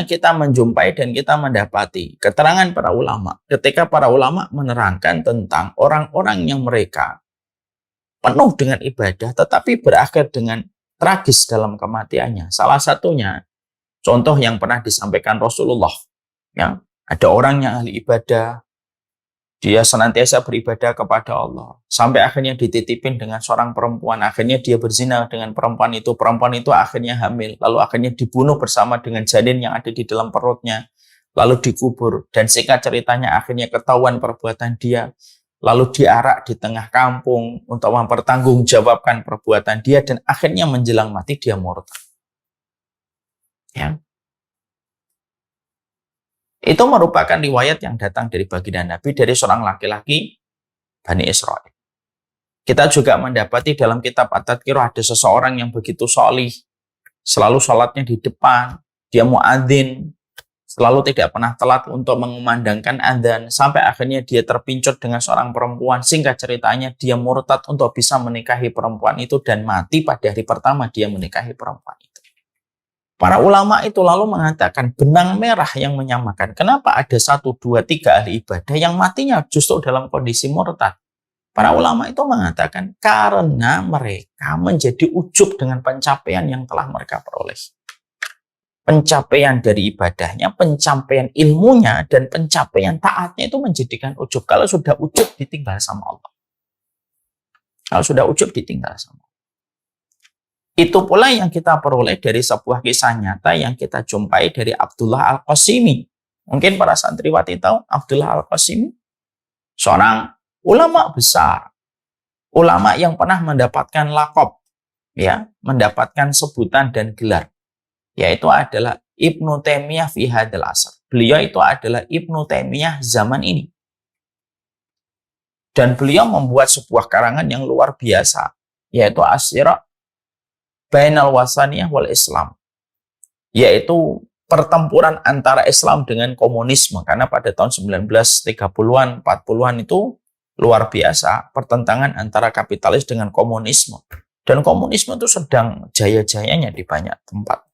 kita menjumpai dan kita mendapati keterangan para ulama ketika para ulama menerangkan tentang orang-orang yang mereka penuh dengan ibadah tetapi berakhir dengan tragis dalam kematiannya. Salah satunya contoh yang pernah disampaikan Rasulullah, ya, ada orang yang ahli ibadah, dia senantiasa beribadah kepada Allah sampai akhirnya dititipin dengan seorang perempuan, akhirnya dia berzina dengan perempuan itu akhirnya hamil, lalu akhirnya dibunuh bersama dengan janin yang ada di dalam perutnya, lalu dikubur, dan singkat ceritanya akhirnya ketahuan perbuatan dia, lalu diarak di tengah kampung untuk mempertanggungjawabkan perbuatan dia, dan akhirnya menjelang mati dia murtad. Ya. Itu merupakan riwayat yang datang dari baginda Nabi dari seorang laki-laki Bani Israel. Kita juga mendapati dalam kitab At-Tadhkirah ada seseorang yang begitu sholih, selalu sholatnya di depan, dia muadzin, selalu tidak pernah telat untuk mengumandangkan adzan, sampai akhirnya dia terpincut dengan seorang perempuan. Singkat ceritanya dia murtad untuk bisa menikahi perempuan itu dan mati pada hari pertama dia menikahi perempuan itu. Para ulama itu lalu mengatakan benang merah yang menyamakan. Kenapa ada 1, 2, 3 ahli ibadah yang matinya justru dalam kondisi murtad? Para ulama itu mengatakan karena mereka menjadi ujub dengan pencapaian yang telah mereka peroleh. Pencapaian dari ibadahnya, pencapaian ilmunya, dan pencapaian taatnya itu menjadikan ujub. Kalau sudah ujub ditinggal sama Allah. Kalau sudah ujub ditinggal sama Allah. Itu pula yang kita peroleh dari sebuah kisah nyata yang kita jumpai dari Abdullah Al-Qasimi. Mungkin para santriwati tahu Abdullah Al-Qasimi, seorang ulama besar, ulama yang pernah mendapatkan laqab, ya, mendapatkan sebutan dan gelar, yaitu adalah Ibnu Taimiyah fi hadzal asr. Beliau itu adalah Ibnu Taimiyah zaman ini. Dan beliau membuat sebuah karangan yang luar biasa, yaitu As-Sira' Bainal Wasaniyah wal Islam, yaitu pertempuran antara Islam dengan komunisme, karena pada tahun 1930-an, 40-an itu luar biasa pertentangan antara kapitalis dengan komunisme, dan komunisme itu sedang jaya-jayanya di banyak tempat.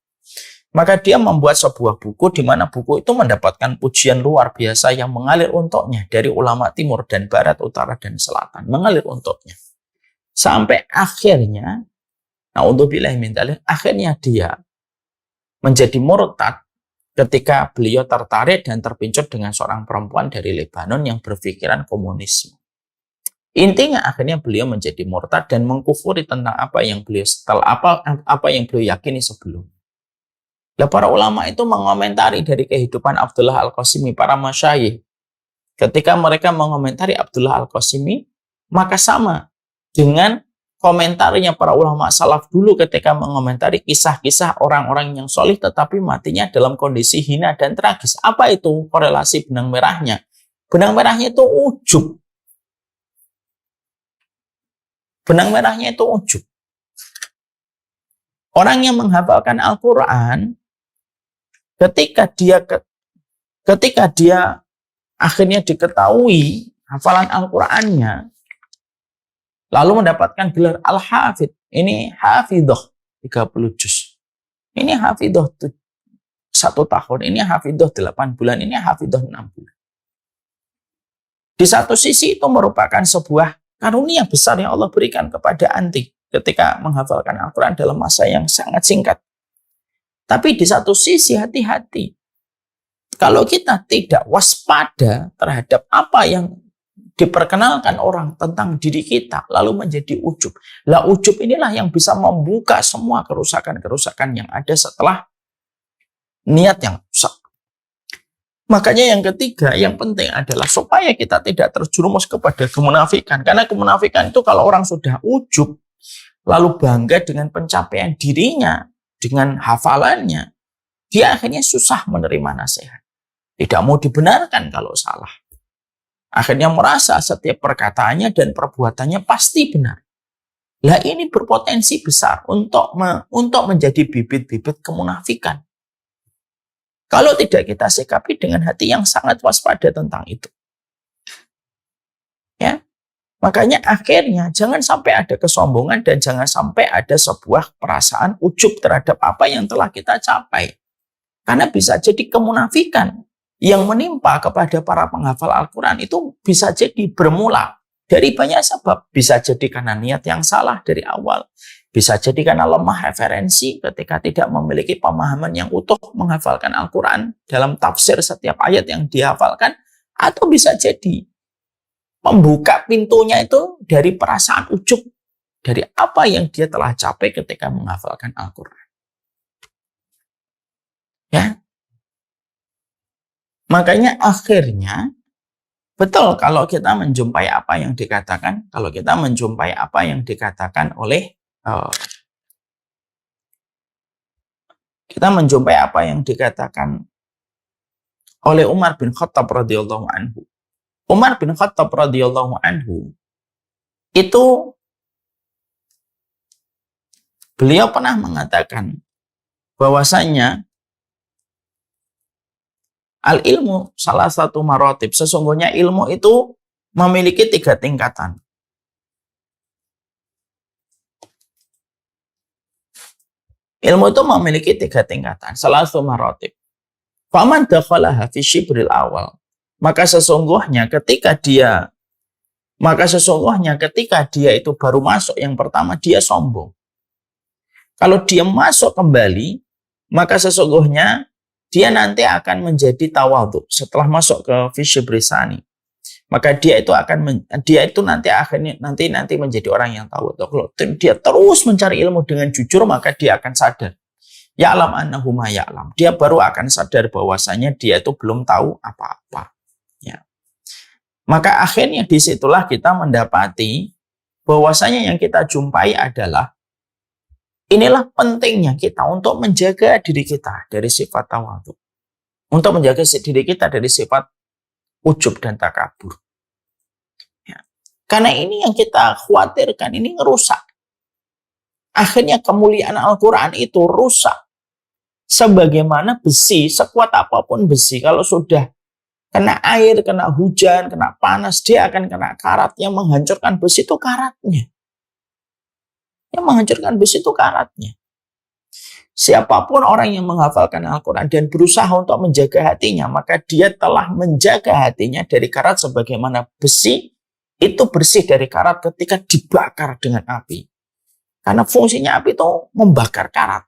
Maka dia membuat sebuah buku di mana buku itu mendapatkan pujian luar biasa yang mengalir untuknya dari ulama timur dan barat, utara dan selatan, mengalir untuknya. Sampai akhirnya na'udzubillahi min dzalik, akhirnya dia menjadi murtad ketika beliau tertarik dan terpincut dengan seorang perempuan dari Lebanon yang berpikiran komunisme. Intinya akhirnya beliau menjadi murtad dan mengkufuri tentang apa yang beliau yakini sebelumnya. Nah, para ulama itu mengomentari dari kehidupan Abdullah Al-Qasimi, para masyayikh. Ketika mereka mengomentari Abdullah Al-Qasimi, maka sama dengan komentarnya para ulama salaf dulu ketika mengomentari kisah-kisah orang-orang yang solih tetapi matinya dalam kondisi hina dan tragis. Apa itu korelasi benang merahnya? Benang merahnya itu ujub. Benang merahnya itu ujub. Orang yang menghafalkan Al-Quran, ketika dia akhirnya diketahui hafalan Al-Qurannya, lalu mendapatkan gelar Al-Hafidh. Ini Hafidhah 30 juz. Ini Hafidhah 1 tahun. Ini Hafidhah 8 bulan. Ini Hafidhah 6 bulan. Di satu sisi itu merupakan sebuah karunia besar yang Allah berikan kepada anti ketika menghafalkan Al-Quran dalam masa yang sangat singkat. Tapi di satu sisi hati-hati. Kalau kita tidak waspada terhadap apa yang diperkenalkan orang tentang diri kita, lalu menjadi ujub. Lah ujub inilah yang bisa membuka semua kerusakan-kerusakan yang ada setelah niat yang rusak. Makanya yang ketiga, yang penting adalah supaya kita tidak terjerumus kepada kemunafikan. Karena kemunafikan itu kalau orang sudah ujub, lalu bangga dengan pencapaian dirinya, dengan hafalannya, dia akhirnya susah menerima nasihat. Tidak mau dibenarkan kalau salah. Akhirnya merasa setiap perkataannya dan perbuatannya pasti benar. Lah ini berpotensi besar untuk menjadi bibit-bibit kemunafikan. Kalau tidak kita sikapi dengan hati yang sangat waspada tentang itu. Ya. Makanya akhirnya jangan sampai ada kesombongan dan jangan sampai ada sebuah perasaan ujub terhadap apa yang telah kita capai. Karena bisa jadi kemunafikan yang menimpa kepada para penghafal Al-Quran itu bisa jadi bermula dari banyak sebab. Bisa jadi karena niat yang salah dari awal. Bisa jadi karena lemah referensi ketika tidak memiliki pemahaman yang utuh menghafalkan Al-Quran dalam tafsir setiap ayat yang dihafalkan. Atau bisa jadi membuka pintunya itu dari perasaan ujub dari apa yang dia telah capai ketika menghafalkan Al-Quran. Ya, makanya akhirnya betul kalau kita menjumpai apa yang dikatakan, oleh Umar bin Khattab radhiyallahu anhu. Umar bin Khattab radhiyallahu anhu itu beliau pernah mengatakan bahwasanya al-ilmu salah satu maratib. Sesungguhnya ilmu itu memiliki 3 tingkatan. Ilmu itu memiliki 3 tingkatan. Salah satu maratib. Faman dakhalaha fi syibril awal. Maka sesungguhnya ketika dia itu baru masuk yang pertama, dia sombong. Kalau dia masuk kembali, maka sesungguhnya dia nanti akan menjadi tawadhu setelah masuk ke fisyibrisani. Maka dia itu nanti menjadi orang yang tawadhu. Kalau dia terus mencari ilmu dengan jujur, maka dia akan sadar. Ya'lam annahu ma ya'lam. Dia baru akan sadar bahwasanya dia itu belum tahu apa-apa. Ya. Maka akhirnya disitulah kita mendapati bahwasanya yang kita jumpai adalah inilah pentingnya kita untuk menjaga diri kita dari sifat tawadhu. Untuk menjaga diri kita dari sifat ujub dan takabur. Ya. Karena ini yang kita khawatirkan, ini ngerusak. Akhirnya kemuliaan Al-Quran itu rusak. Sebagaimana besi, sekuat apapun besi, kalau sudah kena air, kena hujan, kena panas, dia akan kena karat. Yang menghancurkan besi itu karatnya. Siapapun orang yang menghafalkan Al-Quran dan berusaha untuk menjaga hatinya, maka dia telah menjaga hatinya dari karat sebagaimana besi itu bersih dari karat ketika dibakar dengan api. Karena fungsinya api itu membakar karat.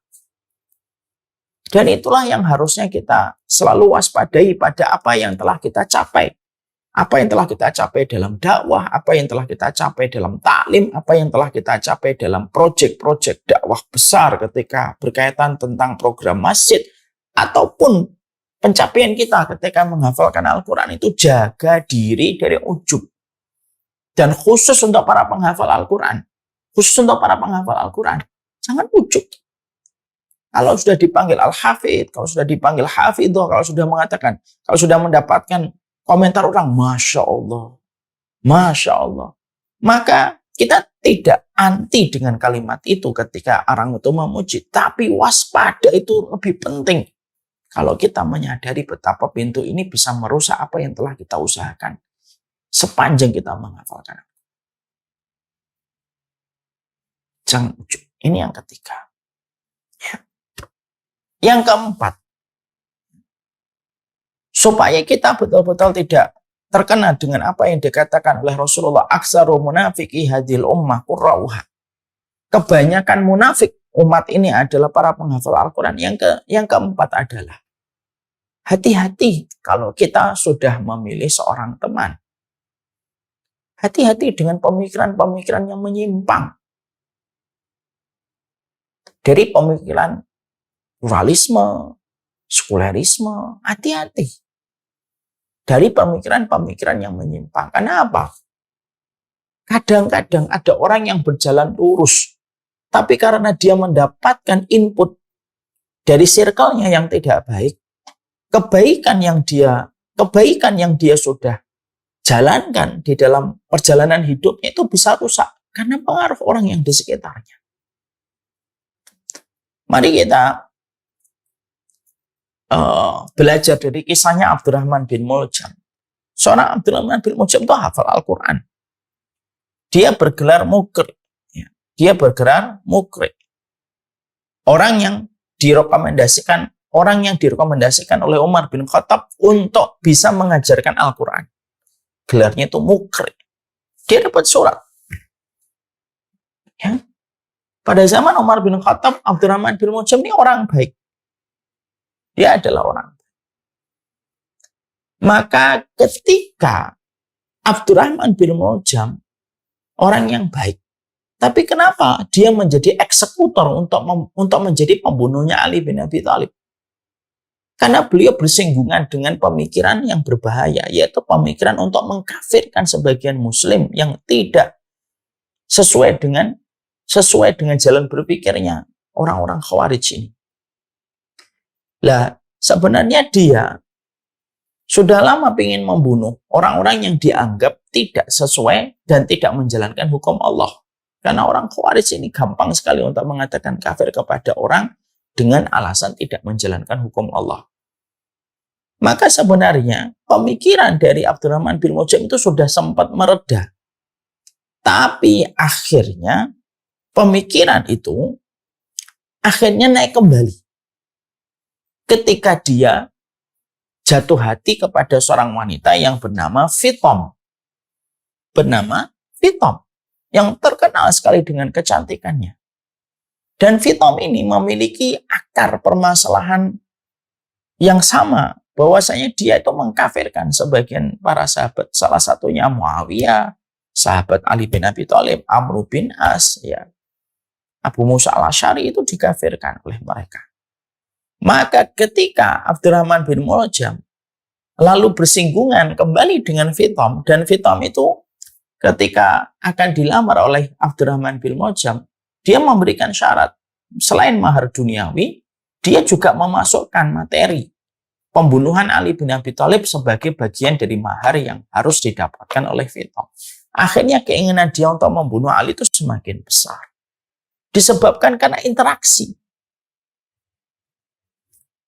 Dan itulah yang harusnya kita selalu waspadai pada apa yang telah kita capai. Apa yang telah kita capai dalam dakwah, apa yang telah kita capai dalam taklim, apa yang telah kita capai dalam proyek-proyek dakwah besar ketika berkaitan tentang program masjid, ataupun pencapaian kita ketika menghafalkan Al-Quran itu jaga diri dari ujub. Dan khusus untuk para penghafal Al-Quran, jangan ujub. Kalau sudah dipanggil Al-Hafidh, kalau sudah dipanggil Hafidhah, kalau sudah mendapatkan komentar orang, Masya Allah. Maka kita tidak anti dengan kalimat itu ketika orang itu memuji. Tapi waspada itu lebih penting. Kalau kita menyadari betapa pintu ini bisa merusak apa yang telah kita usahakan sepanjang kita menghafalkan. Jangan ujub. Ini yang ketiga. Yang keempat, supaya kita betul-betul tidak terkena dengan apa yang dikatakan oleh Rasulullah, aksaru munafiki hadil ummah qurra'uha. Kebanyakan munafik umat ini adalah para penghafal Al-Quran. Yang keempat adalah hati-hati kalau kita sudah memilih seorang teman. Hati-hati dengan pemikiran-pemikiran yang menyimpang. Dari pemikiran pluralisme, sekulerisme, hati-hati. Dari pemikiran-pemikiran yang menyimpang. Kenapa? Kadang-kadang ada orang yang berjalan lurus, tapi karena dia mendapatkan input dari circle-nya yang tidak baik, kebaikan yang dia sudah jalankan di dalam perjalanan hidupnya itu bisa rusak karena pengaruh orang yang di sekitarnya. Mari kita belajar dari kisahnya Abdurrahman bin Muljam. Seorang Abdurrahman bin Muljam itu hafal Al-Quran. Dia bergelar mukri. Ya. Dia bergelar mukri. Orang yang direkomendasikan oleh Umar bin Khattab untuk bisa mengajarkan Al-Quran. Gelarnya itu mukri. Dia dapat surat. Ya. Pada zaman Umar bin Khattab, Abdurrahman bin Muljam ini orang baik. Dia adalah orang baik. Maka ketika Abdurrahman bin Muljam orang yang baik, tapi kenapa dia menjadi eksekutor untuk menjadi pembunuhnya Ali bin Abi Thalib? Karena beliau bersinggungan dengan pemikiran yang berbahaya, yaitu pemikiran untuk mengkafirkan sebagian muslim yang tidak sesuai dengan jalan berpikirnya orang-orang Khawarij ini. Lah, sebenarnya dia sudah lama ingin membunuh orang-orang yang dianggap tidak sesuai dan tidak menjalankan hukum Allah. Karena orang Khawarij ini gampang sekali untuk mengatakan kafir kepada orang dengan alasan tidak menjalankan hukum Allah. Maka sebenarnya pemikiran dari Abdurrahman bin Muljam itu sudah sempat mereda. Tapi akhirnya pemikiran itu akhirnya naik kembali. Ketika dia jatuh hati kepada seorang wanita yang bernama Fitom. Yang terkenal sekali dengan kecantikannya. Dan Fitom ini memiliki akar permasalahan yang sama. Bahwasanya dia itu mengkafirkan sebagian para sahabat. Salah satunya Muawiyah, sahabat Ali bin Abi Thalib, Amr bin As, ya. Abu Musa al-Asy'ari itu dikafirkan oleh mereka. Maka ketika Abdurrahman bin Muljam lalu bersinggungan kembali dengan Fitom, dan Fitom itu ketika akan dilamar oleh Abdurrahman bin Muljam, dia memberikan syarat. Selain mahar duniawi, dia juga memasukkan materi pembunuhan Ali bin Abi Thalib sebagai bagian dari mahar yang harus didapatkan oleh Fitom. Akhirnya keinginan dia untuk membunuh Ali itu semakin besar. Disebabkan karena interaksi.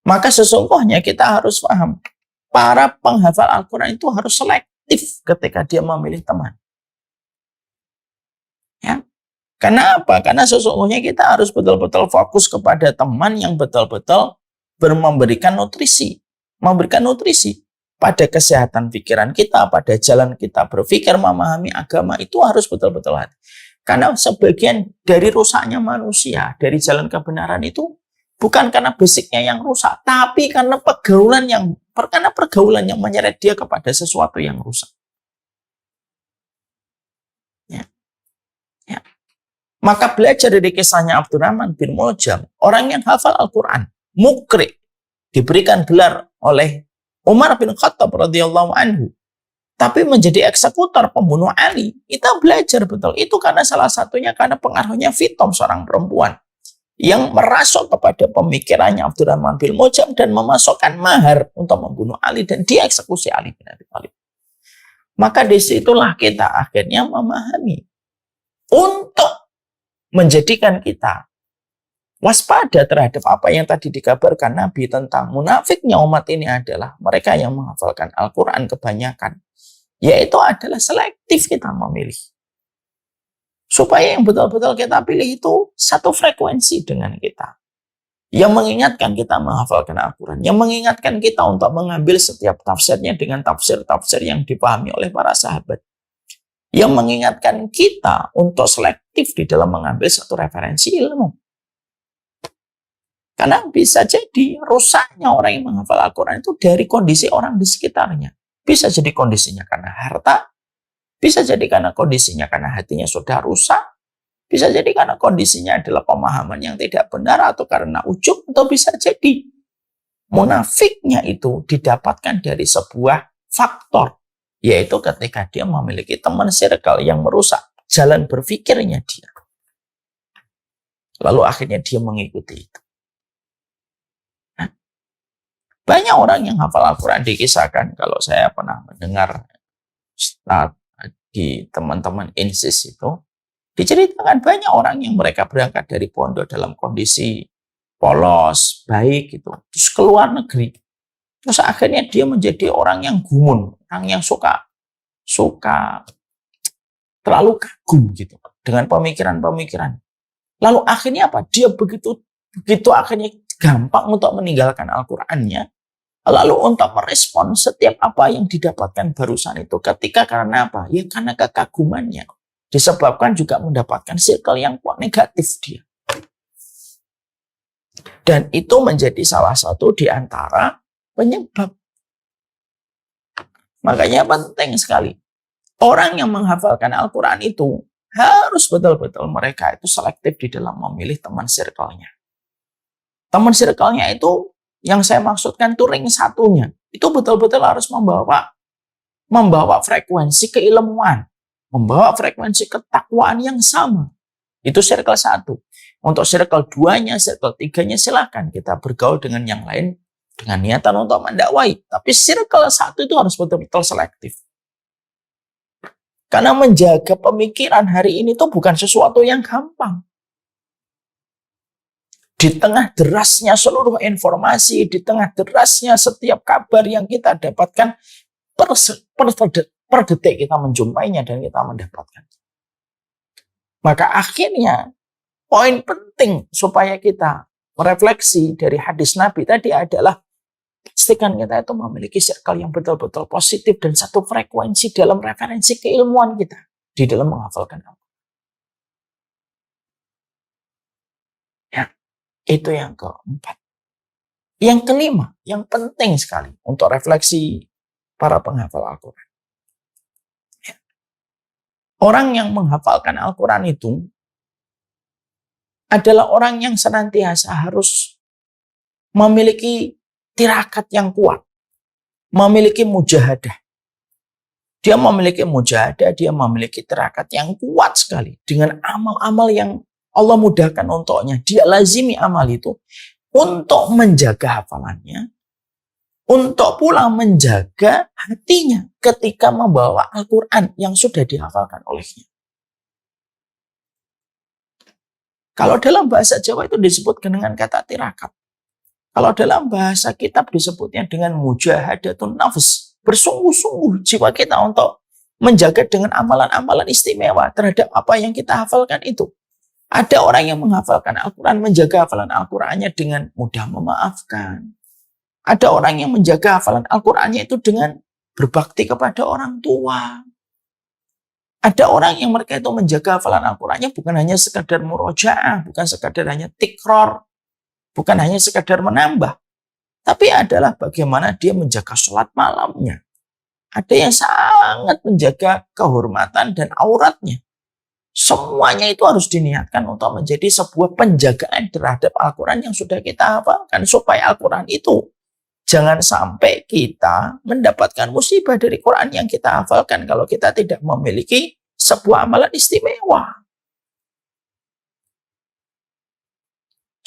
Maka sesungguhnya kita harus paham, para penghafal Al-Quran itu harus selektif ketika dia memilih teman. Ya. Kenapa? Karena sesungguhnya kita harus betul-betul fokus kepada teman yang betul-betul memberikan nutrisi pada kesehatan pikiran kita, pada jalan kita berpikir, memahami agama, itu harus betul-betul hati. Karena sebagian dari rusaknya manusia dari jalan kebenaran itu bukan karena basicnya yang rusak, tapi karena pergaulan yang menyeret dia kepada sesuatu yang rusak. Ya. Maka belajar dari kisahnya Abdurrahman bin Muljam, orang yang hafal Al-Quran, mukri, diberikan gelar oleh Umar bin Khattab radhiyallahu anhu, tapi menjadi eksekutor pembunuh Ali. Kita belajar betul itu karena salah satunya karena pengaruhnya Fitom, seorang perempuan yang merasuk kepada pemikirannya Abdurrahman bin Muljam dan memasukkan mahar untuk membunuh Ali, dan dia eksekusi Ali bin Abi Thalib. Maka disitulah kita akhirnya memahami untuk menjadikan kita waspada terhadap apa yang tadi dikabarkan Nabi tentang munafiknya umat ini adalah mereka yang menghafalkan Al-Quran kebanyakan, yaitu adalah selektif kita memilih. Supaya yang betul-betul kita pilih itu satu frekuensi dengan kita. Yang mengingatkan kita menghafalkan Al-Quran. Yang mengingatkan kita untuk mengambil setiap tafsirnya dengan tafsir-tafsir yang dipahami oleh para sahabat. Yang mengingatkan kita untuk selektif di dalam mengambil satu referensi ilmu. Karena bisa jadi rusaknya orang yang menghafal Al-Quran itu dari kondisi orang di sekitarnya. Bisa jadi kondisinya karena harta, bisa jadi karena kondisinya karena hatinya sudah rusak, bisa jadi karena kondisinya adalah pemahaman yang tidak benar atau karena ujub, atau bisa jadi munafiknya itu didapatkan dari sebuah faktor, yaitu ketika dia memiliki teman circle yang merusak jalan berpikirnya dia. Lalu akhirnya dia mengikuti itu. Banyak orang yang hafal Al-Quran dikisahkan, kalau saya pernah mendengar di teman-teman INSIS itu, diceritakan banyak orang yang mereka berangkat dari pondok dalam kondisi polos, baik gitu, terus keluar negeri. Terus akhirnya dia menjadi orang yang gumun, orang yang suka terlalu kagum gitu dengan pemikiran-pemikiran. Lalu akhirnya apa? Dia begitu akhirnya gampang untuk meninggalkan Al-Qur'annya, lalu untuk merespon setiap apa yang didapatkan barusan itu. Ketika karena apa? Ya karena kekagumannya. Disebabkan juga mendapatkan circle yang negatif dia. Dan itu menjadi salah satu di antara penyebab. Makanya penting sekali. Orang yang menghafalkan Al-Quran itu harus betul-betul mereka itu selektif di dalam memilih teman circle-nya. Teman circle-nya itu yang saya maksudkan itu ring satunya. Itu betul-betul harus membawa frekuensi keilmuan. Membawa frekuensi ketakwaan yang sama. Itu circle 1. Untuk circle 2-nya, circle 3-nya silakan kita bergaul dengan yang lain dengan niatan untuk mendakwai. Tapi circle 1 itu harus betul-betul selektif. Karena menjaga pemikiran hari ini itu bukan sesuatu yang gampang. Di tengah derasnya seluruh informasi, di tengah derasnya setiap kabar yang kita dapatkan, per detik kita menjumpainya dan kita mendapatkan. Maka akhirnya, poin penting supaya kita merefleksi dari hadis Nabi tadi adalah pastikan kita itu memiliki circle yang betul-betul positif dan satu frekuensi dalam referensi keilmuan kita di dalam menghafalkan Al-Quran. Ya, itu yang keempat. Yang kelima, yang penting sekali untuk refleksi para penghafal Al-Quran. Ya. Orang yang menghafalkan Al-Quran itu adalah orang yang senantiasa harus memiliki tirakat yang kuat, memiliki mujahadah. Dia memiliki mujahadah, dia memiliki tirakat yang kuat sekali dengan amal-amal yang Allah mudahkan untuknya. Dia lazimi amal itu untuk menjaga hafalannya, untuk pula menjaga hatinya ketika membawa Al-Quran yang sudah dihafalkan olehnya. Kalau dalam bahasa Jawa itu disebutkan dengan kata tirakat. Kalau dalam bahasa kitab disebutnya dengan mujahadatun nafs. Bersungguh-sungguh jiwa kita untuk menjaga dengan amalan-amalan istimewa terhadap apa yang kita hafalkan itu. Ada orang yang menghafalkan Al-Quran, menjaga hafalan Al-Qurannya dengan mudah memaafkan. Ada orang yang menjaga hafalan Al-Qurannya itu dengan berbakti kepada orang tua. Ada orang yang mereka itu menjaga hafalan Al-Qurannya bukan hanya sekadar murojaah, bukan sekadar hanya tikror, bukan hanya sekadar menambah, tapi adalah bagaimana dia menjaga sholat malamnya. Ada yang sangat menjaga kehormatan dan auratnya. Semuanya itu harus diniatkan untuk menjadi sebuah penjagaan terhadap Al-Quran yang sudah kita hafalkan. Supaya Al-Quran itu jangan sampai kita mendapatkan musibah dari Quran yang kita hafalkan kalau kita tidak memiliki sebuah amalan istimewa.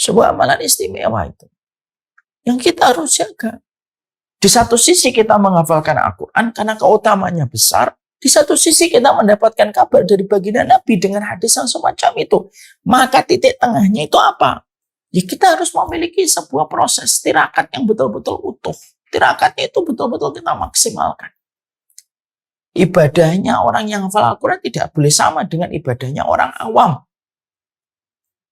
Sebuah amalan istimewa itu yang kita harus jaga. Di satu sisi kita menghafalkan Al-Quran karena keutamanya besar. Di satu sisi kita mendapatkan kabar dari baginda Nabi dengan hadis yang semacam itu. Maka titik tengahnya itu apa? Ya kita harus memiliki sebuah proses tirakat yang betul-betul utuh. Tirakatnya itu betul-betul kita maksimalkan. Ibadahnya orang yang hafal Al-Quran tidak boleh sama dengan ibadahnya orang awam.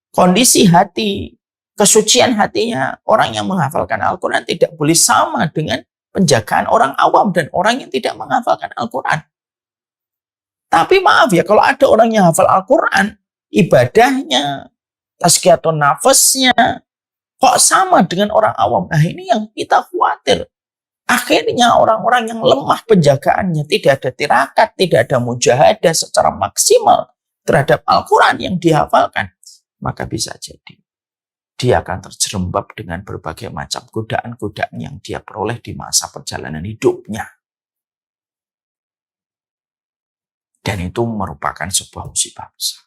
Kondisi hati, kesucian hatinya orang yang menghafalkan Al-Quran tidak boleh sama dengan penjagaan orang awam dan orang yang tidak menghafalkan Al-Quran. Tapi maaf ya, kalau ada orang yang hafal Al-Quran, ibadahnya, tazkiyatun nafasnya, kok sama dengan orang awam? Nah ini yang kita khawatir. Akhirnya orang-orang yang lemah penjagaannya, tidak ada tirakat, tidak ada mujahadah secara maksimal terhadap Al-Quran yang dihafalkan, maka bisa jadi dia akan terjerembab dengan berbagai macam godaan-godaan yang dia peroleh di masa perjalanan hidupnya. Dan itu merupakan sebuah musibah besar.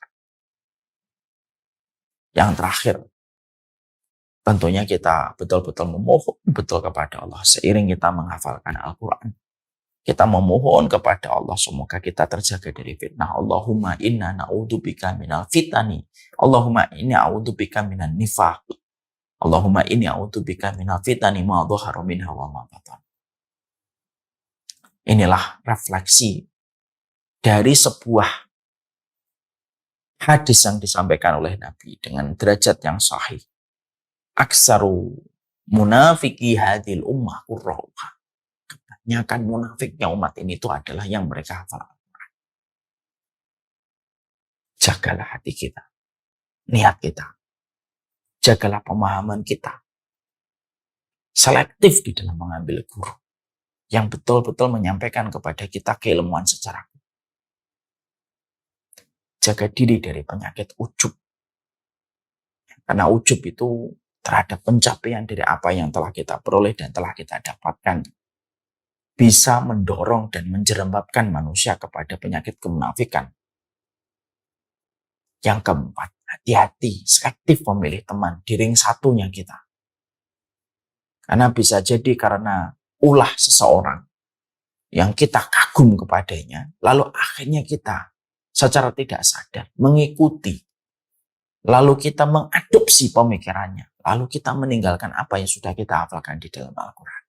Yang terakhir, tentunya kita betul-betul memohon betul kepada Allah. Seiring kita menghafalkan Al-Quran, kita memohon kepada Allah semoga kita terjaga dari fitnah. Allahumma inna na'udzubika minal fitani. Allahumma inna a'udzubika minan nifaq. Allahumma inni a'udzubika minal fitani ma dhahara minha wa ma batan. Inilah refleksi dari sebuah Hadis yang disampaikan oleh Nabi dengan derajat yang sahih. Aksaru munafiki hadil ummah qurra'uha. Kebanyakan munafiknya umat ini itu adalah yang mereka hafal Al-Quran. Jagalah hati kita, niat kita. Jagalah pemahaman kita. Selektif di dalam mengambil guru yang betul-betul menyampaikan kepada kita keilmuan secara. Jaga diri dari penyakit ujub. Karena ujub itu terhadap pencapaian dari apa yang telah kita peroleh dan telah kita dapatkan bisa mendorong dan menjerembabkan manusia kepada penyakit kemunafikan. Yang keempat, hati-hati, selektif memilih teman di ring satunya kita. Karena bisa jadi karena ulah seseorang yang kita kagum kepadanya, lalu akhirnya kita secara tidak sadar mengikuti, lalu kita mengadopsi pemikirannya, lalu kita meninggalkan apa yang sudah kita hafalkan di dalam Al-Quran.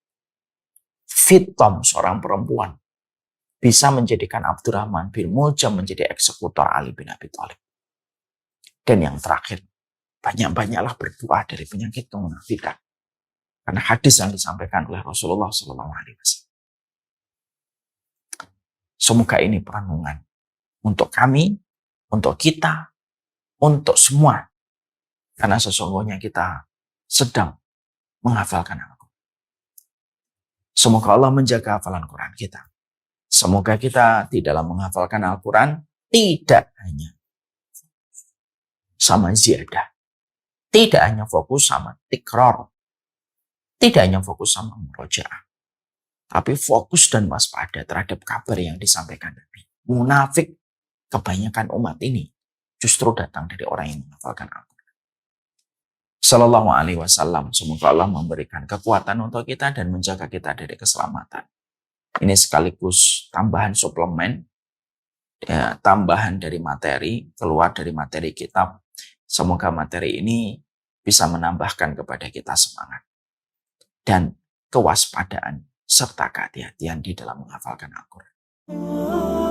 Fitom, seorang perempuan, bisa menjadikan Abdurrahman bin Muljam menjadi eksekutor Ali bin Abi Thalib. Dan yang terakhir, banyak-banyaklah berdoa dari penyakit kemunafikan. Karena hadis yang disampaikan oleh Rasulullah SAW. Semoga ini perenungan untuk kami, untuk kita, untuk semua. Karena sesungguhnya kita sedang menghafalkan Al-Quran. Semoga Allah menjaga hafalan Quran kita. Semoga kita di dalam menghafalkan Al-Quran tidak hanya sama ziyadah. Tidak hanya fokus sama tikrar. Tidak hanya fokus sama murojaah. Tapi fokus dan waspada terhadap kabar yang disampaikan Nabi. Munafik kebanyakan umat ini justru datang dari orang yang menghafalkan Al-Quran. Sallallahu alaihi wasallam. Semoga Allah memberikan kekuatan untuk kita dan menjaga kita dari keselamatan. Ini sekaligus tambahan suplemen, ya, tambahan dari materi, keluar dari materi kitab. Semoga materi ini bisa menambahkan kepada kita semangat dan kewaspadaan serta kehati-hatian di dalam menghafalkan Al-Quran.